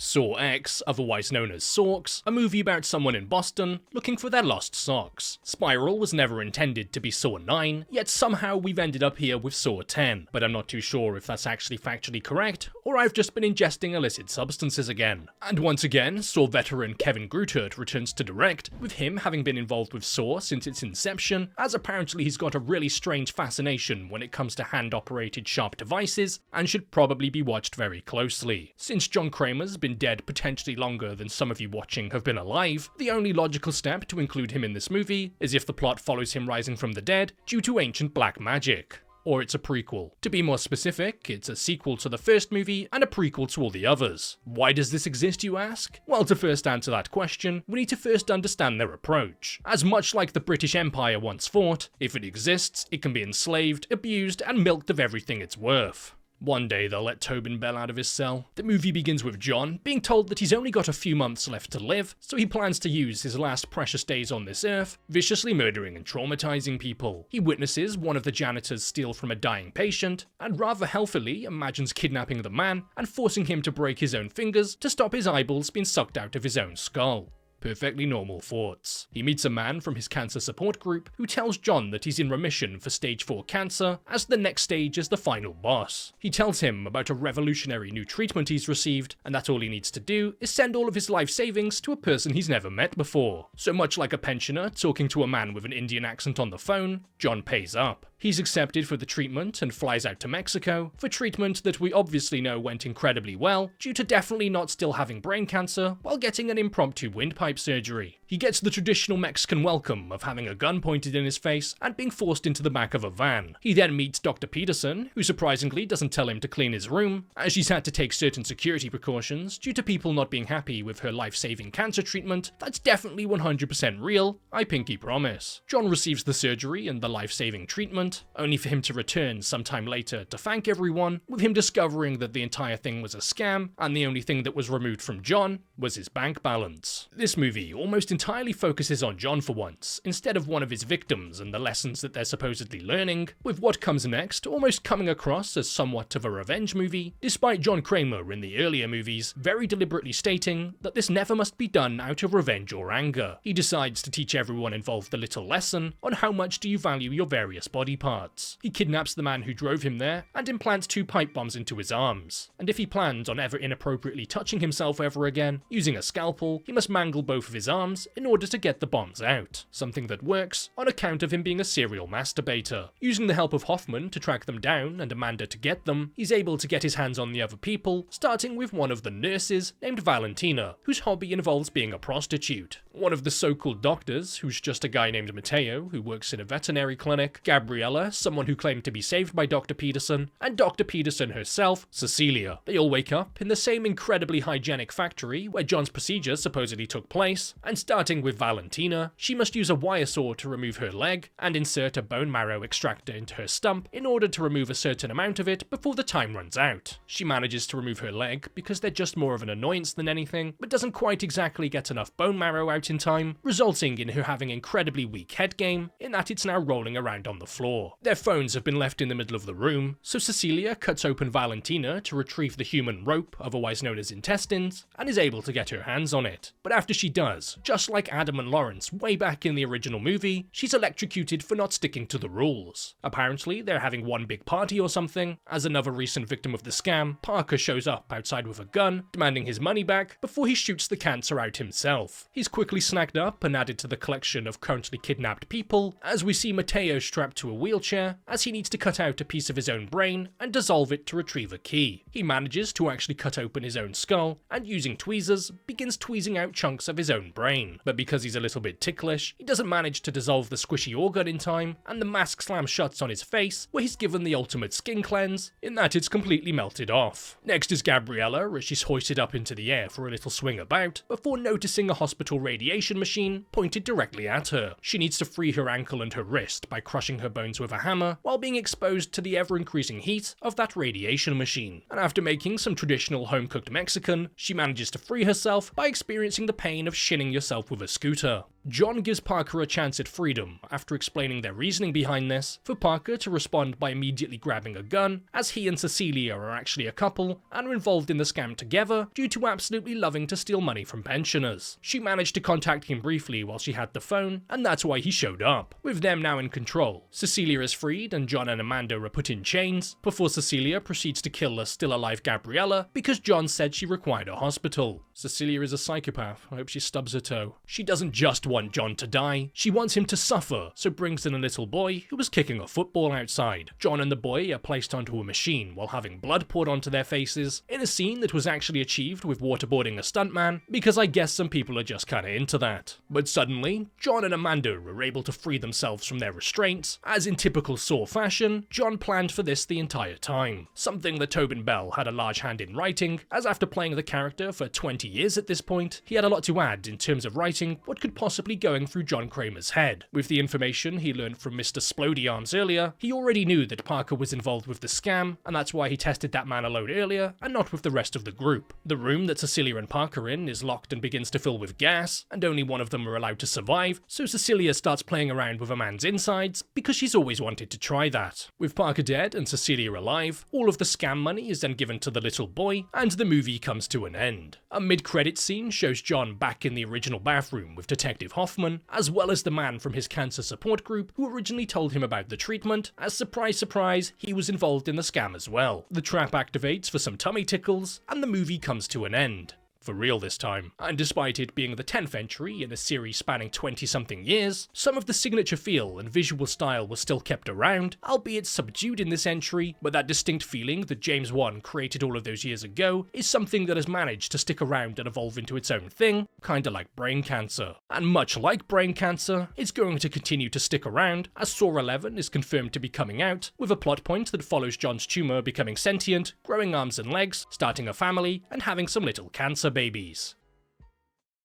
Saw X, otherwise known as Socks, a movie about someone in Boston looking for their lost socks. Spiral was never intended to be Saw 9, yet somehow we've ended up here with Saw 10, but I'm not too sure if that's actually factually correct, or I've just been ingesting illicit substances again. And once again, Saw veteran Kevin Grutert returns to direct, with him having been involved with Saw since its inception, as apparently he's got a really strange fascination when it comes to hand-operated sharp devices, and should probably be watched very closely. Since John Kramer's been dead potentially longer than some of you watching have been alive, the only logical step to include him in this movie is if the plot follows him rising from the dead due to ancient black magic. Or it's a prequel. To be more specific, it's a sequel to the first movie and a prequel to all the others. Why does this exist, you ask? Well, to first answer that question, we need to first understand their approach. As much like the British Empire once fought, if it exists, it can be enslaved, abused, and milked of everything it's worth. One day they'll let Tobin Bell out of his cell. The movie begins with John being told that he's only got a few months left to live, so he plans to use his last precious days on this earth, viciously murdering and traumatizing people. He witnesses one of the janitors steal from a dying patient, and rather healthily imagines kidnapping the man and forcing him to break his own fingers to stop his eyeballs being sucked out of his own skull. Perfectly normal thoughts. He meets a man from his cancer support group who tells John that he's in remission for stage 4 cancer, as the next stage is the final boss. He tells him about a revolutionary new treatment he's received, and that all he needs to do is send all of his life savings to a person he's never met before. So much like a pensioner talking to a man with an Indian accent on the phone, John pays up. He's accepted for the treatment and flies out to Mexico for treatment that we obviously know went incredibly well due to definitely not still having brain cancer while getting an impromptu windpipe surgery. He gets the traditional Mexican welcome of having a gun pointed in his face and being forced into the back of a van. He then meets Dr. Peterson, who surprisingly doesn't tell him to clean his room, as she's had to take certain security precautions due to people not being happy with her life-saving cancer treatment. That's definitely 100% real, I pinky promise. John receives the surgery and the life-saving treatment, only for him to return sometime later to thank everyone, with him discovering that the entire thing was a scam, and the only thing that was removed from John was his bank balance. This movie almost entirely focuses on John for once, instead of one of his victims and the lessons that they're supposedly learning, with what comes next almost coming across as somewhat of a revenge movie, despite John Kramer in the earlier movies very deliberately stating that this never must be done out of revenge or anger. He decides to teach everyone involved a little lesson on how much do you value your various body parts. He kidnaps the man who drove him there and implants 2 pipe bombs into his arms, and if he plans on ever inappropriately touching himself ever again, using a scalpel, he must mangle both of his arms in order to get the bombs out, something that works on account of him being a serial masturbator. Using the help of Hoffman to track them down and Amanda to get them, he's able to get his hands on the other people, starting with one of the nurses named Valentina, whose hobby involves being a prostitute. One of the so-called doctors, who's just a guy named Matteo, who works in a veterinary clinic, Gabriella, someone who claimed to be saved by Dr. Peterson, and Dr. Peterson herself, Cecilia. They all wake up in the same incredibly hygienic factory where John's procedure supposedly took place, and starting with Valentina, she must use a wire saw to remove her leg and insert a bone marrow extractor into her stump in order to remove a certain amount of it before the time runs out. She manages to remove her leg because they're just more of an annoyance than anything, but doesn't quite exactly get enough bone marrow out in time, resulting in her having incredibly weak head game in that it's now rolling around on the floor. Their phones have been left in the middle of the room, so Cecilia cuts open Valentina to retrieve the human rope, otherwise known as intestines, and is able to get her hands on it. But after she does, just like Adam and Lawrence way back in the original movie, she's electrocuted for not sticking to the rules. Apparently, they're having one big party or something, as another recent victim of the scam, Parker, shows up outside with a gun, demanding his money back before he shoots the cancer out himself. He's quickly snagged up and added to the collection of currently kidnapped people, as we see Matteo strapped to a wheelchair, as he needs to cut out a piece of his own brain and dissolve it to retrieve a key. He manages to actually cut open his own skull, and using tweezers, begins tweezing out chunks of his own brain. But because he's a little bit ticklish, he doesn't manage to dissolve the squishy organ in time, and the mask slams shuts on his face, where he's given the ultimate skin cleanse, in that it's completely melted off. Next is Gabriella, as she's hoisted up into the air for a little swing about, before noticing a hospital radiation machine pointed directly at her. She needs to free her ankle and her wrist by crushing her bones with a hammer, while being exposed to the ever-increasing heat of that radiation machine. And after making some traditional home-cooked Mexican, she manages to free herself by experiencing the pain of shinning yourself with a scooter. John gives Parker a chance at freedom after explaining their reasoning behind this, for Parker to respond by immediately grabbing a gun, as he and Cecilia are actually a couple and are involved in the scam together due to absolutely loving to steal money from pensioners. She managed to contact him briefly while she had the phone, and that's why he showed up. With them now in control, Cecilia is freed and John and Amanda are put in chains, before Cecilia proceeds to kill a still alive Gabriella because John said she required a hospital. Cecilia is a psychopath. I hope she stubs her toe. She doesn't just want John to die, she wants him to suffer, so brings in a little boy who was kicking a football outside. John and the boy are placed onto a machine while having blood poured onto their faces, in a scene that was actually achieved with waterboarding a stuntman, because I guess some people are just kinda into that. But suddenly, John and Amanda are able to free themselves from their restraints, as in typical Saw fashion, John planned for this the entire time. Something that Tobin Bell had a large hand in writing, as after playing the character for 20 years at this point, he had a lot to add in terms of writing what could possibly going through John Kramer's head. With the information he learned from Mr. Splody Arms earlier, he already knew that Parker was involved with the scam, and that's why he tested that man alone earlier, and not with the rest of the group. The room that Cecilia and Parker are in is locked and begins to fill with gas, and only one of them are allowed to survive, so Cecilia starts playing around with a man's insides, because she's always wanted to try that. With Parker dead and Cecilia alive, all of the scam money is then given to the little boy, and the movie comes to an end. A mid-credit scene shows John back in the original bathroom with Detective Hoffman, as well as the man from his cancer support group who originally told him about the treatment, as surprise surprise, he was involved in the scam as well. The trap activates for some tummy tickles, and the movie comes to an end. For real this time. And despite it being the 10th entry in a series spanning 20-something years, some of the signature feel and visual style was still kept around, albeit subdued in this entry, but that distinct feeling that James Wan created all of those years ago is something that has managed to stick around and evolve into its own thing, kinda like brain cancer. And much like brain cancer, it's going to continue to stick around, as Saw 11 is confirmed to be coming out, with a plot point that follows John's tumor becoming sentient, growing arms and legs, starting a family, and having some little cancer babies.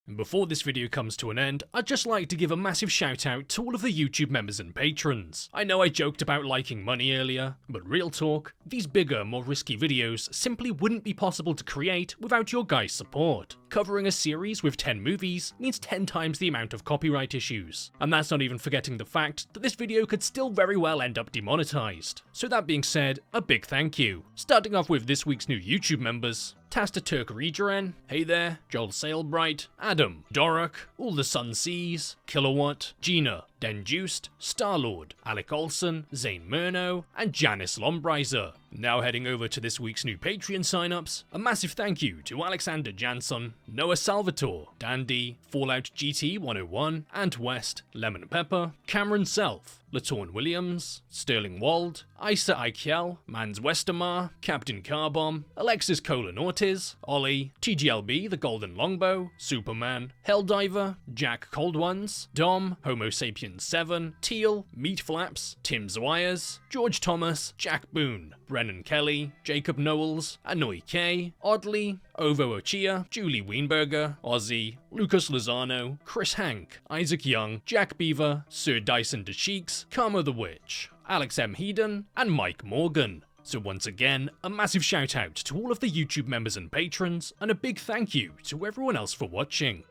And before this video comes to an end, I'd just like to give a massive shout out to all of the YouTube members and patrons. I know I joked about liking money earlier, but real talk, these bigger, more risky videos simply wouldn't be possible to create without your guys' support. Covering a series with 10 movies means 10 times the amount of copyright issues. And that's not even forgetting the fact that this video could still very well end up demonetized. So that being said, a big thank you. Starting off with this week's new YouTube members: Tasta Turk Regeran, hey there, Joel Sailbright, Adam, Dorok, All the Sun Seas, Kilowatt, Gina, Denjuiced, Starlord, Alec Olsen, Zane Murno, and Janice Lombrizer. Now heading over to this week's new Patreon signups, a massive thank you to Alexander Janson, Noah Salvatore, Dandy, Fallout GT 101, Ant West, Lemon Pepper, Cameron Self, Latorn Williams, Sterling Wald, Isa Eichel, Mans Westermar, Captain Carbomb, Alexis Colon Ortiz, Ollie, TGLB The Golden Longbow, Superman, Helldiver, Jack Cold Ones, Dom, Homo Sapiens 7, Teal, Meat Flaps, Tim Zwires, George Thomas, Jack Boone, Brennan Kelly, Jacob Knowles, Anoi K, Oddly, Ovo Ochia, Julie Weinberger, Ozzy, Lucas Lozano, Chris Hank, Isaac Young, Jack Beaver, Sir Dyson DeCheeks, Karma the Witch, Alex M. Heedon, and Mike Morgan. So once again, a massive shout out to all of the YouTube members and patrons, and a big thank you to everyone else for watching.